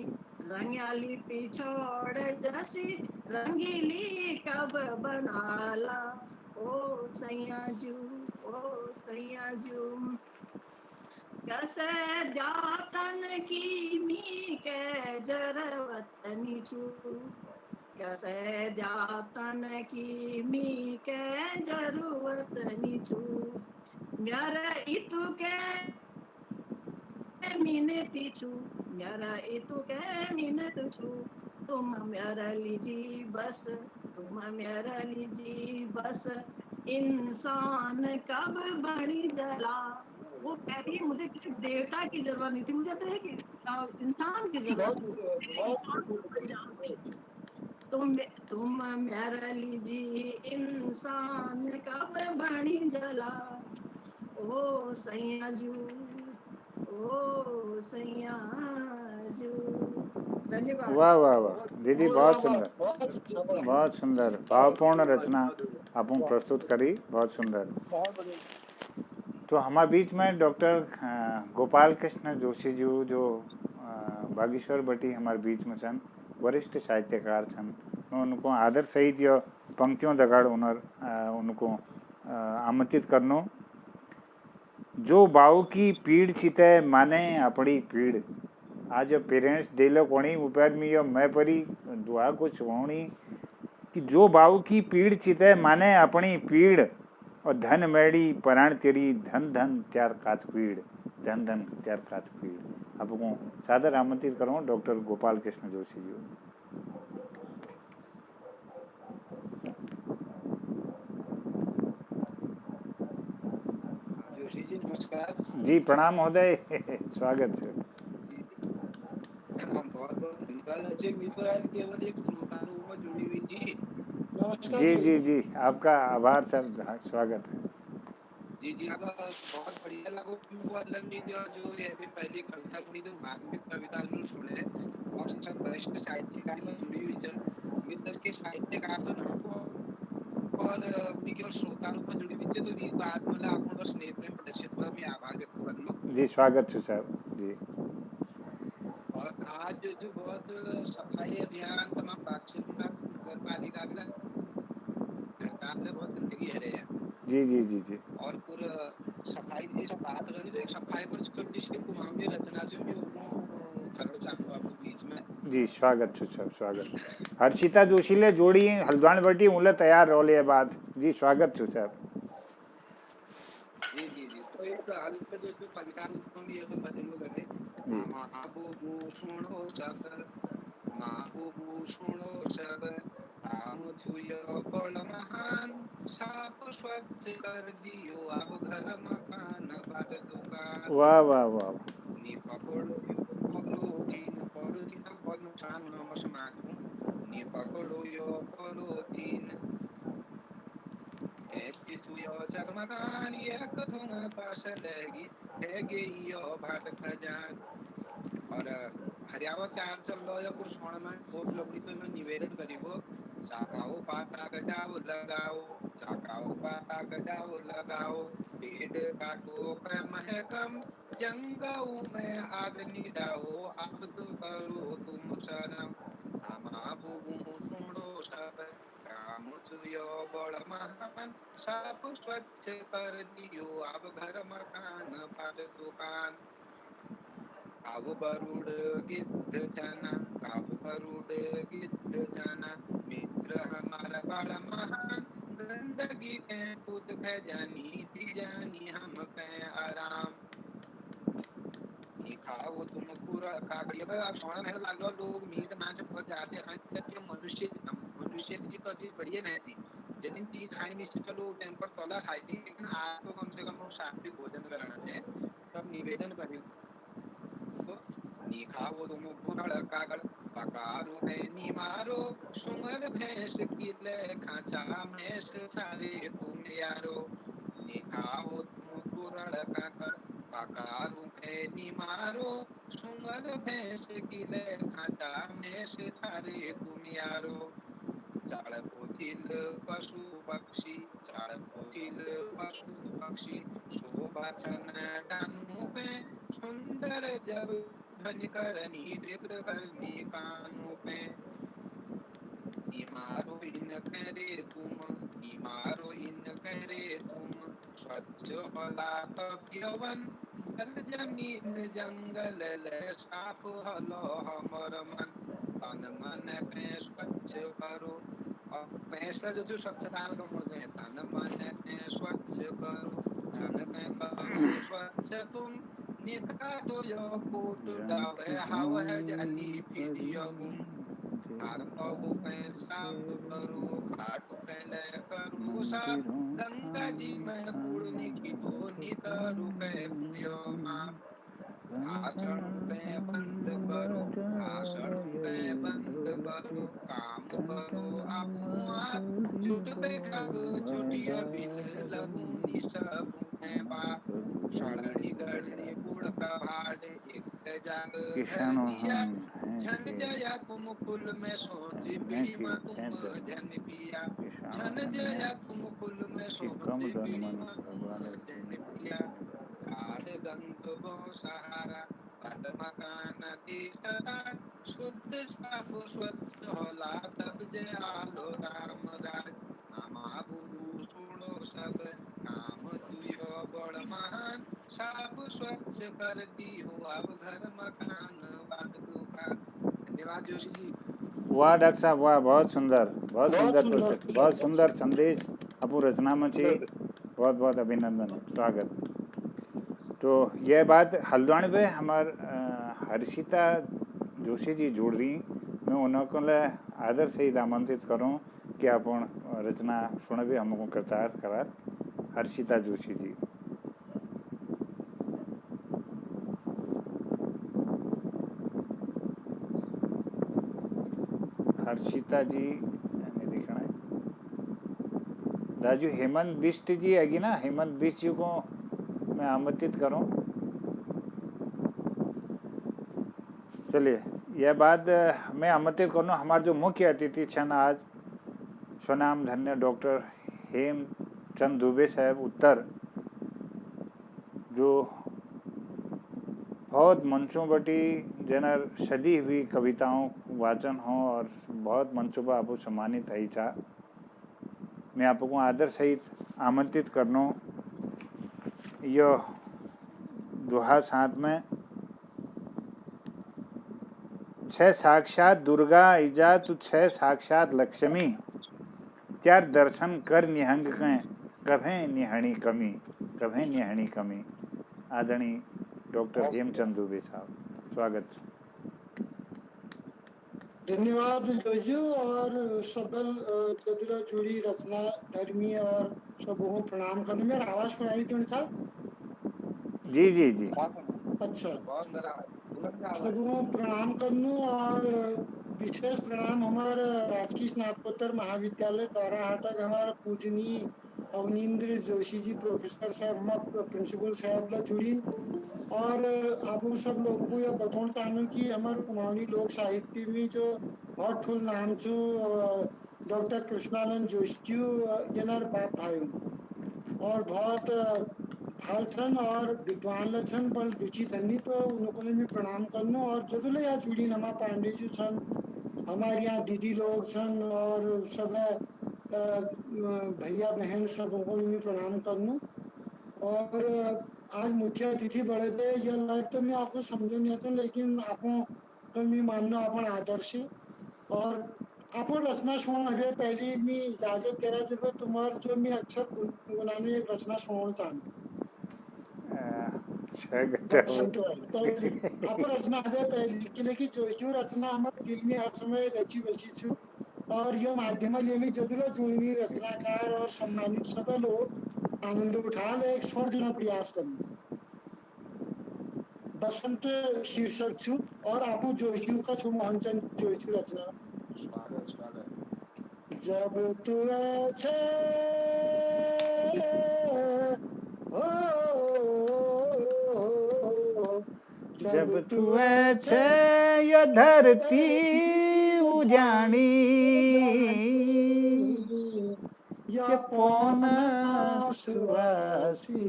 रंगाली पिछोड़ जैसी रंगीली कब बनाला ओ सैयाजू कैसे जातन की मी के जरवतनी छू कैसे जातन की मी के जरूरत नीचू मेरा इतु के मिनती छू मेरा इतु के मिनत छू तुम मेरा लीजी बस इंसान कब बनी जला। वो कह रही है मुझे किसी देवता की जरूरत नहीं थी, मुझे तो है कि इंसान की जरूरत तुम मेरा लीजी इंसान कब बणी जला ओ सैया जू ओ सैया जू। धन्यवाद। वाह वाह वाह दीदी, बहुत सुंदर, बहुत अच्छा, बहुत सुंदर भावपूर्ण रचना आपने प्रस्तुत करी, बहुत सुंदर। बहुत बढ़िया। तो हमारे बीच में डॉक्टर गोपाल कृष्ण जोशी जी जो बागेश्वर बटी हमारे बीच में छन, वरिष्ठ साहित्यकार छन। मैं उनको आदर सहित यो पंक्तियों दगाड़ उनको आमंत्रित करनो। जो बाऊ की पीड़ छिते माने अपनी पीड़। आज पेरेंट्स दिलो कोणी ऊपर में यो मैं परी दुआ कुछ होनी कि जो बाऊ की पीड़ चिते माने अपनी पीड़ और धन मेड़ी पराण तेरी धन धन त्यार कात पीड़, धन धन त्यार कात पीड़। आपको सादर आमंत्रित करूँ डॉक्टर गोपाल कृष्ण जोशी जी। जोशी जी नमस्कार। जी प्रणाम महोदय, स्वागत है। बहुत बहुत धन्यवाद। अच्छे मित्र आज केवल एक श्रोतानुमा जुड़ी हुई थी। जी जी जी आपका आभार सर, स्वागत है। जी जी आप बहुत बढ़िया लगो। बहुत लंबी जो ये भी पहली कविता सुनी तो मार्मिक कविता जरूर सुने और सब वरिष्ठ साहित्यकार में जुड़ी हुई है। मित्र के साहित्यकार तो नाम और अपनी केवल श्रोतानुमा जुड़ी हुई थी। तो इस बात मतलब आपको स्नेह प्रेम प्रदर्शित पर भी आभार व्यक्त कर लो। जी स्वागत है साहब जी। और आज जो बहुत सफाई अभियान तमाम बातचीत नगर पालिका सरकार ने बहुत जिंदगी है रहे हैं। जी जी जी जी और पूरा सफाई की सब बात करें तो एक सफाई पर छोटी सी कुमाऊनी रचना जो भी करना चाहूँ आपको बीच में। जी स्वागत है साहब, स्वागत। हर्षिता जोशी ले जोड़ी हल्द्वानी बटी उले तैयार रोले बात। जी स्वागत है साहब। जी जी जी तो एक हाल पे जो कविता रूप में ये तो बदलो लगे महाबू सुनो सब, महाबू सुनो सब, राम छुयो बड़ महान, साफ स्वच्छ कर दियो अब घर मकान बाट दुकान। वाह वाह वाह। नी पकड़ो पॉलिथीन पॉलिथीन बहुत नुकसान होना समाज को। नी पकड़ो यो पॉलिथीन ऐसी सुयो जगमगान ये कथुना पास लगी है गे यो भाट खजान। और हरियाणा चार चल लो या कुछ होना में बहुत लोग तो मैं निवेदन करीबो चाकाओ पाता गजाओ लगाओ, चाकाओ पाता गजाओ लगाओ, पेड़ काटो कम है कम, जंगलों में आग निदाओ, अब तो करो तुम शर्म। आमा बुबू सुनो सब, काम सुयो बड़ महान, साफ स्वच्छ कर दियो अब घर मकान बाट दुकान। काव बरुड़ गिद्ध जाना, काव बरुड़ गिद्ध जाना, मित्र हमारा बड़ा महान, गंदगी के खुद खजानी दी जानी हम पे आराम। खाओ तुम पूरा कागड़ी। अब सोना महल लाल लोग मीट मांस बहुत जाते हैं कि मनुष्य की तो चीज बढ़िया नहीं थी। जितनी चीज खाई नहीं चलो टाइम पर तोला खाई थी, लेकिन आज तो कम से कम लोग सात्विक भोजन कराना है। सब निवेदन करें नी खाओ तुम पूरा कागड़, पकारो है नी मारो, सुंगर भैंस की ले खाचा भैंस सारे तुम यारो। नी खाओ तुम पूरा कागड़, पकारो है नी मारो, सुंगर भैंस की ले खाचा भैंस सारे तुम यारो। चाड़ पोथिल पशु पक्षी, चाड़ पोथिल पशु पक्षी, शोभा छन डानु पे, सुंदर जब धन करनी तीव्र करनी कानों पे। इमारो इन करे तुम, इमारो इन करे तुम, स्वच्छ होला कव्यवन, जल जमीन जंगल ले साफ हलो हमर मन। तन मन पे स्वच्छ करो, और पैसा जो स्वच्छता का मुद्दे हैं, तन मन पे स्वच्छ करो, तन में करो स्वच्छ तुम, निका तो यो कोट दावे हाव है जानी पीडियो गुम। हार को पैसा करो, घाट पहले करो साफ, गंगा जी में कूड़नी की तो नितरु के पियो माँ। भाषण पे बंद करो, भाषण पे बंद करो, काम करो आपुआ, झूठ पे ठग झूठिया बिन लगूनी सब में बा, सड़नी गड़नी गुड़ का भाड़ एक जाग किसान दिया, हम झन जया तुम कुल में सोती बीमा तुम जन पिया, झन जया तुम कुल में सोती बीमा तुम जन पिया, आड़ दंत वो सहारा कट मकान तीसरा, शुद्ध साफ स्वच्छ होला तब जय आलो रामदास, नामा गुरु सुनो सब काम तुयो बड़ महान, साफ स्वच्छ कर दी हो अब घर मकान बात दुकान। धन्यवाद जोशी जी। वाह डॉक्टर साहब वाह, बहुत सुंदर बहुत सुंदर सुंदर। प्रोजेक्ट, बहुत सुंदर संदेश आपू रचना में छी, बहुत बहुत अभिनंदन स्वागत। तो यह बात हल्द्वानी पे हमार हर्षिता जोशी जी जुड़ रही, मैं उनको ले आदर सहित आमंत्रित करूं कि अपन रचना सुन भी हमको करतार करार। हर्षिता जोशी जी। हर्षिता जी ने दिखना है। दाजू हेमंत बिष्ट जी आएगी ना, हेमंत बिष्ट जी को मैं आमंत्रित करूं। चलिए यह बात मैं आमंत्रित करूँ। हमारे जो मुख्य अतिथि छन आज स्वनाम धन्य डॉक्टर हेमचंद दुबे साहब उत्तर, जो बहुत मंचों बटी जनर सदी हुई कविताओं वाचन हो और बहुत मंचों पर आपको सम्मानित है था। मैं आपको आदर सहित आमंत्रित करनो यो दोहा साथ में छह साक्षात दुर्गा इजा तु छह साक्षात लक्ष्मी, त्यार दर्शन कर निहंग कहें कभे निहणी कमी, कभे निहणी कमी। आदरणीय डॉक्टर हेमचंद दुबे साहब, स्वागत। धन्यवाद जोजू और सबल चतुरा जुड़ी रचना धर्मी और सबको प्रणाम करने। मेरा आवाज सुनाई दे साहब? जी जी जी। अच्छा, सबको प्रणाम करनू और विशेष प्रणाम हमारे राजकीय स्नातकोत्तर महाविद्यालय ताराहाटा हमारे पूजनीय अवनींद्र जोशी जी प्रोफेसर साहब, हमारे प्रिंसिपल साहब ला जुड़ी। और आप सब लोगों को यह बताना चाहूँ कि हमारे कुमाऊनी लोक साहित्य में जो बहुत ठुल नाम छो डॉक्टर कृष्णानंद जोशी जनार बाप भाई और बहुत भाल छन और विद्वान ल छन बल रुचि धनी, तो उनको भी प्रणाम करना। और जदुले यहाँ जुड़ी नमा पांडे जी छन, हमारे यहाँ दीदी लोग छन और सब भैया बहन सबको भी प्रणाम करना। और आज मुख्य अतिथि बड़े थे, यह लाइव तो मैं आपको समझ नहीं आता, लेकिन आपको तो मैं मानना अपन आदर्श। और आपको रचना सुनना है पहली मैं इजाजत दे रहा जब तुम्हारे जो मैं अक्षर गुनगुनाने एक रचना सुनना चाहूँ। आपको रचना है पहली के लिए कि जो रचना हमारे दिल में हर समय रची बची छू। और यह माध्यम में जदुला जुड़ी रचनाकार और सम्मानित सब लोग आनंद उठा ले एक स्वर देना प्रयास करना। बसंत शीर्षक छू और आपको जोशी का छू मोहनचंद जोशी रचना। जब तू अच्छे जब तू अच्छे यो धरती उजानी, या पौना सुवासी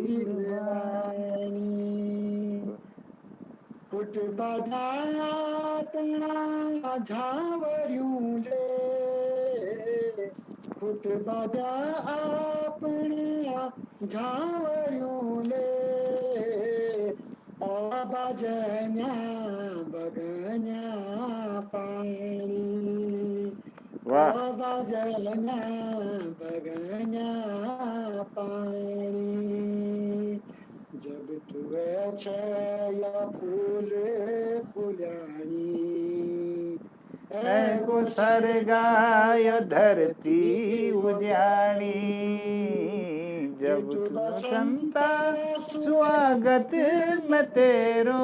कुट बधाया तना झावरियूं ले, कुट बधा अपना झावरियूं ले, और बजन्या बगन्या पानी, वाह, बजन्या बगन्या पानी। जब तू छया फूल फुलानी, को सरगाय धरती उजानी, जब जो तू बसंता बसंता स्वागत में तेरो,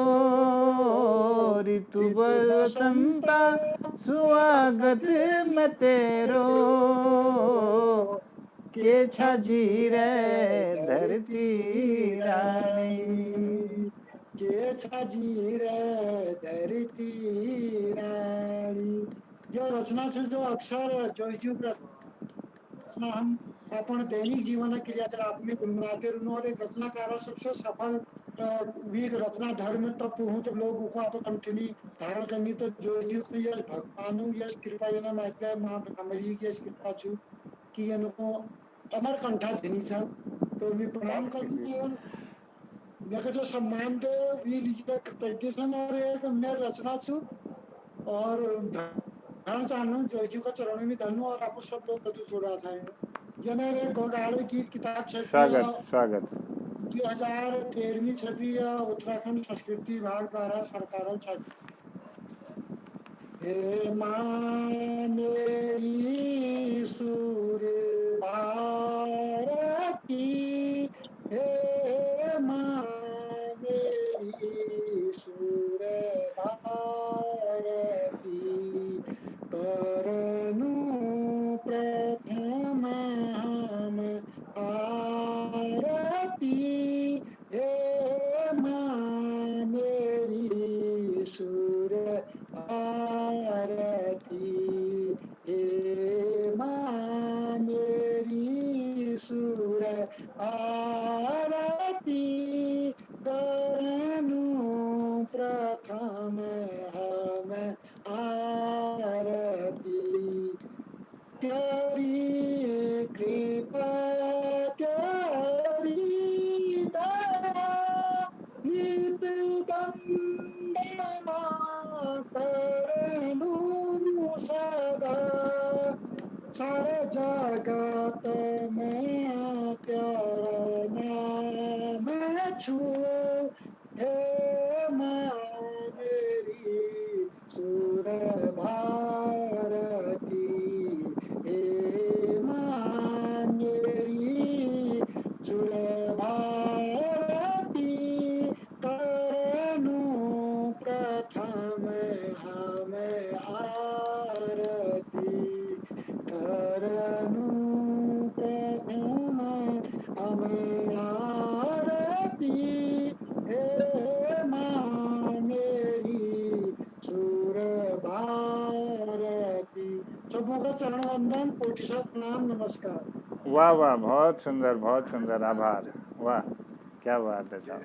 ऋतु बसंता स्वागत में तेरो, के छजी रे धरती रानी। के छजी रे धरती रानी। जो रचना छे जो अक्षर जोईजू रचना हम अपन दैनिक जीवन क्रियाकलाप में गुनगुनाते रहूं और एक रचनाकार सबसे सफल वीर रचना धर्म तब हूँ जब लोग को आप कंटिन्यू धारण करनी तो जोईजू को यश भगवानु यश कृपा जना मात्रा मां भ्रामरी यश कृपा छु कि इनको अमर कंठा देनी छ। तो मैं प्रणाम करूँ और मेरे जो सम्मान दे वी लीजिए कृतज्ञ सन और एक मैं रचना छु और धन चाहूँ जोईजू का चरणों में धनु और आप सब लोग कदू जोड़ा था ये मेरे गोगाड़े गीत किताब छपी स्वागत स्वागत 2013 छपी उत्तराखंड संस्कृति विभाग द्वारा सरकार छपी। हे माँ मेरी सुर भारती, हे माँ मेरी सुर भारती, करनु प्रथम हम आरती, हे माँ मेरी सुर आरती, हे माँ मेरी सुर आरती, करनु प्रथम हम आरती। तेरी कृपा तेरी दया नित वंदना करनु सदा, सारे जगत में तेरा नाम छू, हे माँ मेरी सुर भारती, हे माँ मेरी सुर भारती, करनु प्रथम हम आरती, करनु प्रथम हम आरती, हे माँ मेरी सुर भारती। सबों का चरण वंदन कोटि प्रणाम नमस्कार। वाह वाह बहुत सुंदर आभार। वाह क्या बात है साहब।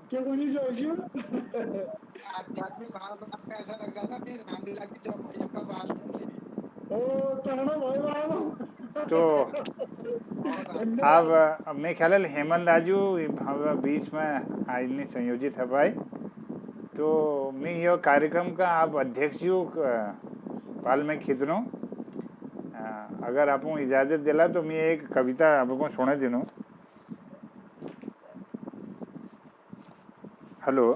क्या कोनी जोईजू आध्यात्मिक भाव का ऐसा लग रहा था कि रामलीला की चौपाइयों का बाल ओ तरणो भाई वाह। तो अब मैं ख्याल हेमंत आजू हमारा बीच में आज ने संयोजित है भाई। तो मैं यह कार्यक्रम का आप अध्यक्ष पाल में खींच रहा हूँ। अगर आपको इजाज़त दिला तो मैं एक कविता आपको सुने दिनूँ। हेलो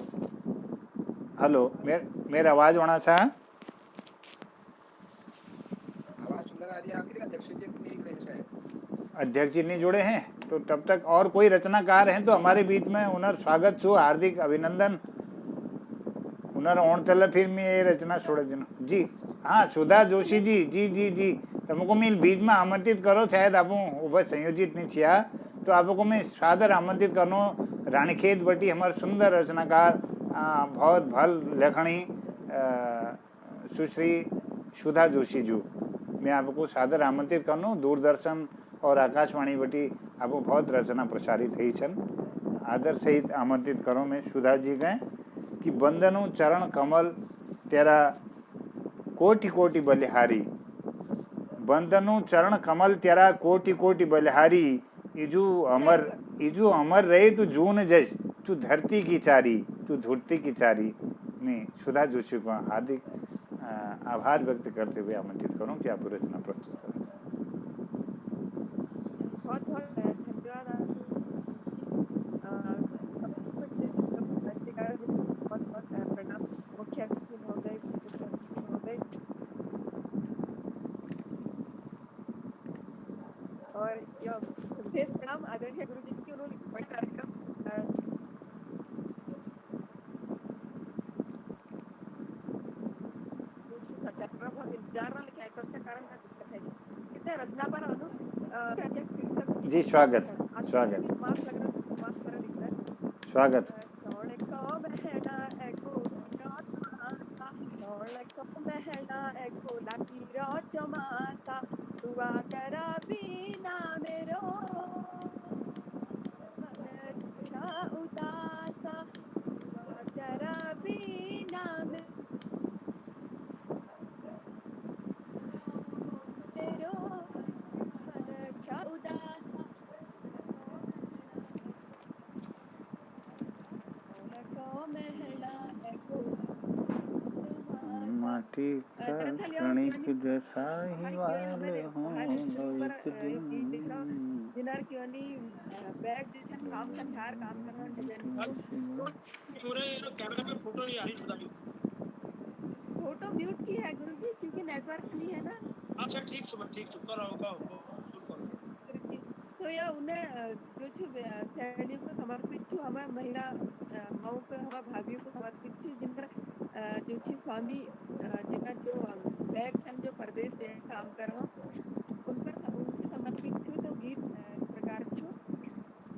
हेलो मेरा आवाज़ होना चाह अध्यक्ष जी नहीं जुड़े हैं तो तब तक और कोई रचनाकार हैं तो हमारे बीच में उनर स्वागत छो हार्दिक अभिनंदन उनर ओण चल फिर मैं ये रचना छोड़ देना जी। हाँ सुधा जोशी जी जी जी जी तुमको मैं बीच में आमंत्रित करो शायद आप ऊपर संयोजित नहीं छिया तो आपको मैं सादर आमंत्रित करो। रानीखेत बटी हमारे सुंदर रचनाकार बहुत भल लेखनी सुश्री सुधा जोशी जी मैं आपको सादर आमंत्रित करूँ। दूरदर्शन और आकाशवाणी बटी आपको बहुत रचना प्रसारित हुई छन। आदर सहित आमंत्रित करो मैं सुधा जी गए कि बंदनु चरण कमल तेरा कोटि कोटि बलिहारी, बंदनु चरण कमल तेरा कोटि कोटि बलिहारी, इजू अमर रहे तू जून जस तू धरती की चारी तू धरती की चारी। मैं सुधा जोशी को हार्दिक आभार व्यक्त करते हुए आमंत्रित करूं कि आप रचना प्रस्तुत करें। बहुत बहुत धन्यवाद बहुत बहुत प्रणाम मुख्य अतिथि जी स्वागत स्वागत स्वागत माटी का कणिक जैसा ही वाल हूँ एक दिन दिनार क्यों नहीं बैग जैसे काम का ध्यान काम करना कैमरा में फोटो नहीं आ रही सुधा फोटो म्यूट की है गुरुजी क्योंकि नेटवर्क नहीं है ना अच्छा ठीक करो होगा तो या उन्हें जो सैनिक को समर्पित छु हमारे महिला माओ को हमारे भाभियों को समर्पित छु जिनका जो छी स्वामी जिनका जो बैग छन जो प्रदेश से काम करो उनके समर्पित छु तो गीत प्रकार छु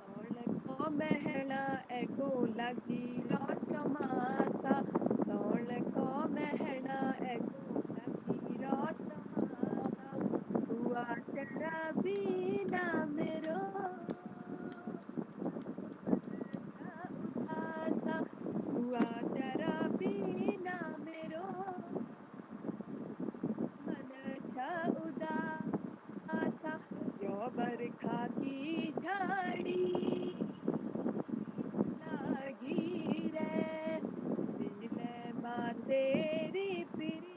और लगो महला एको लगी रो चमासा और लगो महला एको लगी रो चमासा हुआ तेरा बिना मेरो उदासा हुआ तेरा बिना मेरो मन छा उदासा यो बरखा की झाड़ी लागी रे दिल मां तेरी पिरी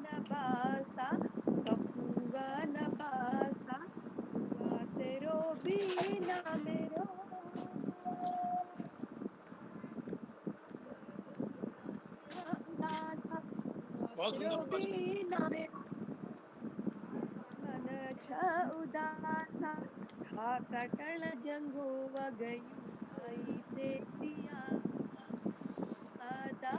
नबासा कपूगा नबासा हुआ तेरो बिना मेरो तेरो बिना मेरो मन छा उदासा खा कटण जंगो वगई आई तेरिया आदा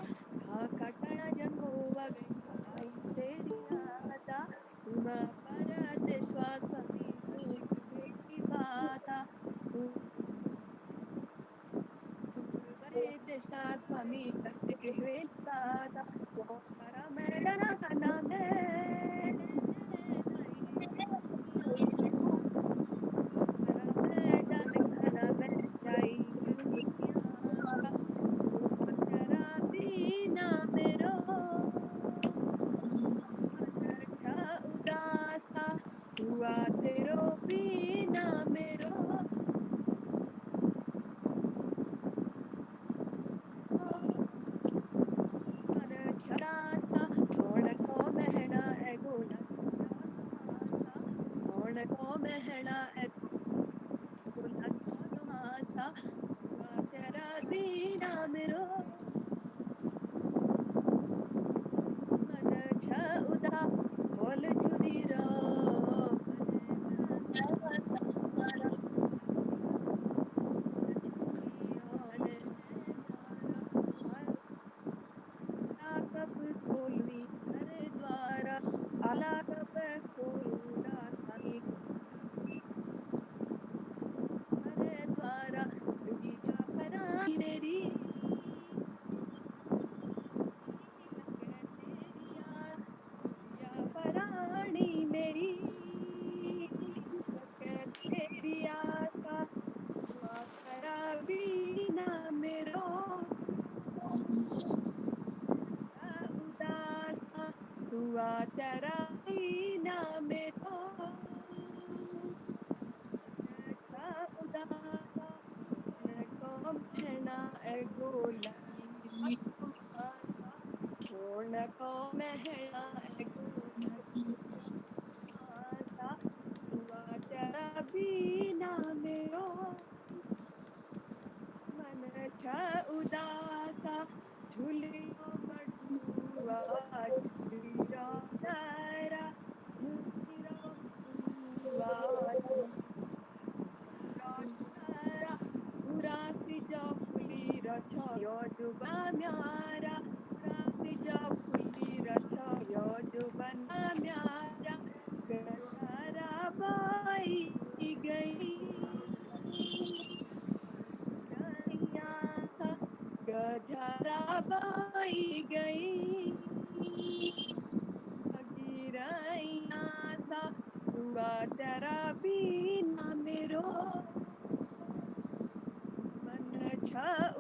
खा कटण जंगो वगई आई तेरिया आदा तुम परत श्वास में की बाता दिशा स्वामी कसे हुए बाता वो करा मेरा खाना हुआ तेरो बिना मेरो छड़ासा कौन को महना है गोला कौन को महना है गोला मासा हुआ तेरा बिना मेरो मन छा उदा बोल छुरी रो कब खोलवी घर द्वारा आला कब खोलूंगा साई घर द्वारा दुनिया परा मेरी या परानी मेरी तेरी आका करा बिना मेरो उदासा सुआ तेरा बिना मेरो उदासा कौन कहना एगो लगी कौन को महना एगो सुआ तेरा बिना मेरो मन छा उदासा झूलियो बटुआ झूलियो तारा झूलियो तारा उरासी जो फुली रछो यो जुबा म्यारा उरासी जो फुली रछो यो जुबा गई सा गधरा बाई गई गिराइया सा सुआ तेरा बीना मेरो मन छ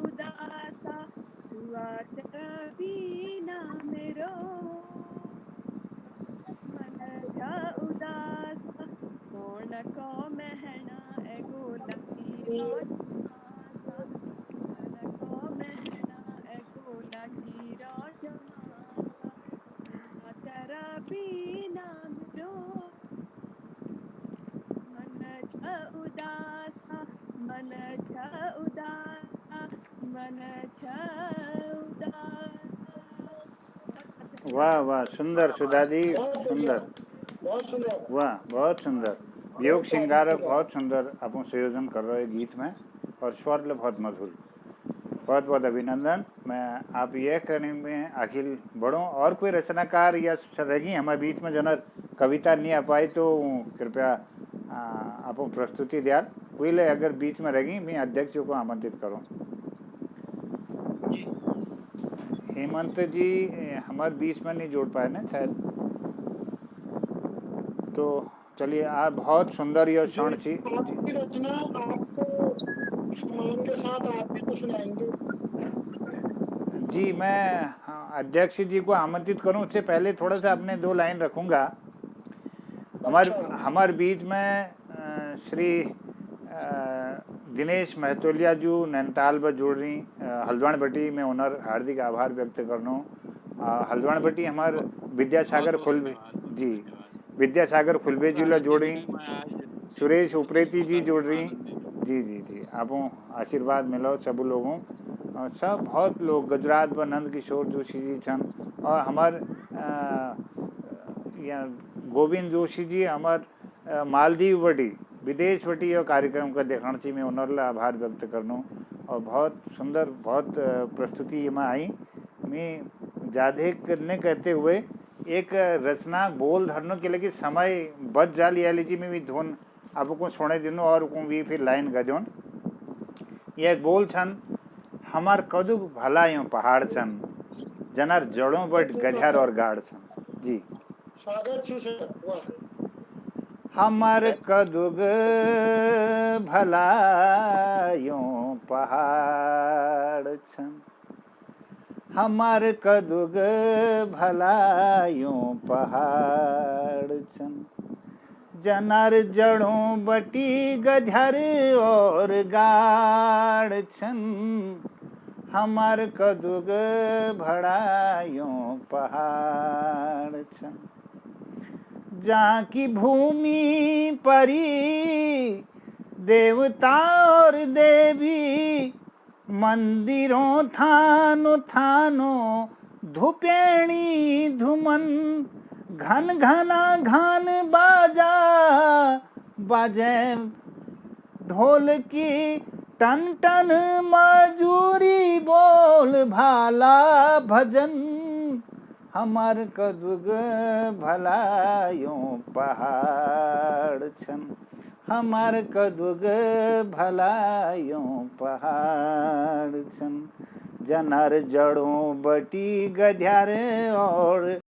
उदासा सुआ तेरा बीना मेरो मन छ उदासा सोन को महना एगो लकी तेरा बीना मेरो मन छ उदासा मन छ उदासा मन छ उदासा। वाह वाह, सुंदर सुधा जी, सुंदर, बहुत सुंदर। वाह बहुत सुंदर। वियोग श्रृंगार बहुत सुंदर आप संयोजन कर रहे हैं गीत में, और स्वर बहुत मधुर। बहुत बहुत अभिनंदन। मैं आप यह कहने में अखिल बढ़ो, और कोई रचनाकार या रहेगी हमारे बीच में जनर कविता नहीं आ पाई तो कृपया आप प्रस्तुति दिया कोई ले, अगर बीच में रहेगी मैं अध्यक्ष को आमंत्रित करूं। हेमंत जी हमारे बीच में नहीं जोड़ पाए ना शायद, तो चलिए आप बहुत सुंदर यह क्षण थी आपकी रचना आपको सम्मान के साथ आप भी तो सुनाएंगे। जी। मैं अध्यक्ष जी को आमंत्रित करूं उससे पहले थोड़ा सा अपने 2 लाइन रखूंगा। हमारे बीच में श्री दिनेश महतोलिया जी नैनीताल में जुड़ रही, हल्द्वानी बटी में उनर हार्दिक आभार व्यक्त करनो। हल्द्वानी बटी हमारे विद्यासागर खुलबे जी, विद्यासागर खुलबे जी ला जोड़ रही, सुरेश उप्रेती जी जुड़ रही। जी जी जी, आप आशीर्वाद मिलो सब लोगों, सब बहुत लोग, गुजरात में नंद किशोर जोशी जी छन, और हमार गोविंद जोशी जी हमार मालदीव बटी विदेश बटी यह कार्यक्रम का देखना चाहिए, मैं उनरला आभार व्यक्त करनो। और बहुत सुंदर बहुत प्रस्तुति में आई। मैं ज़्यादा करने कहते हुए एक रचना बोल धरने के लिए समय बच जा लिया लीजिए, में भी धुन आपको सुने दिनों और को भी फिर लाइन गजोन। ये एक बोल छन, हमार कदू भला यूँ पहाड़ छन, जनार जड़ों बट गझर और गाढ़ छन। जी स्वागत छू सर। वाह। हमार कदुग भला यूँ पहाड़ छन, हमार कदुग भला यूँ पहाड़ छन, जनार जड़ों बटी गधर और गाढ़ छन, हमार कदुग भला यूँ पहाड़ छन, जहाँ की भूमि परी देवता और देवी, मंदिरों थानो थानो धुपेणी धुमन, घन घना घन बाजा बाजे ढोल की टन टन मजूरी बोल भाला भजन, हमार कदुग भला यूँ पहाड़ छन, हमार कदुग भला यूँ पहाड़ छन, जनार जड़ों बटी गध्यार और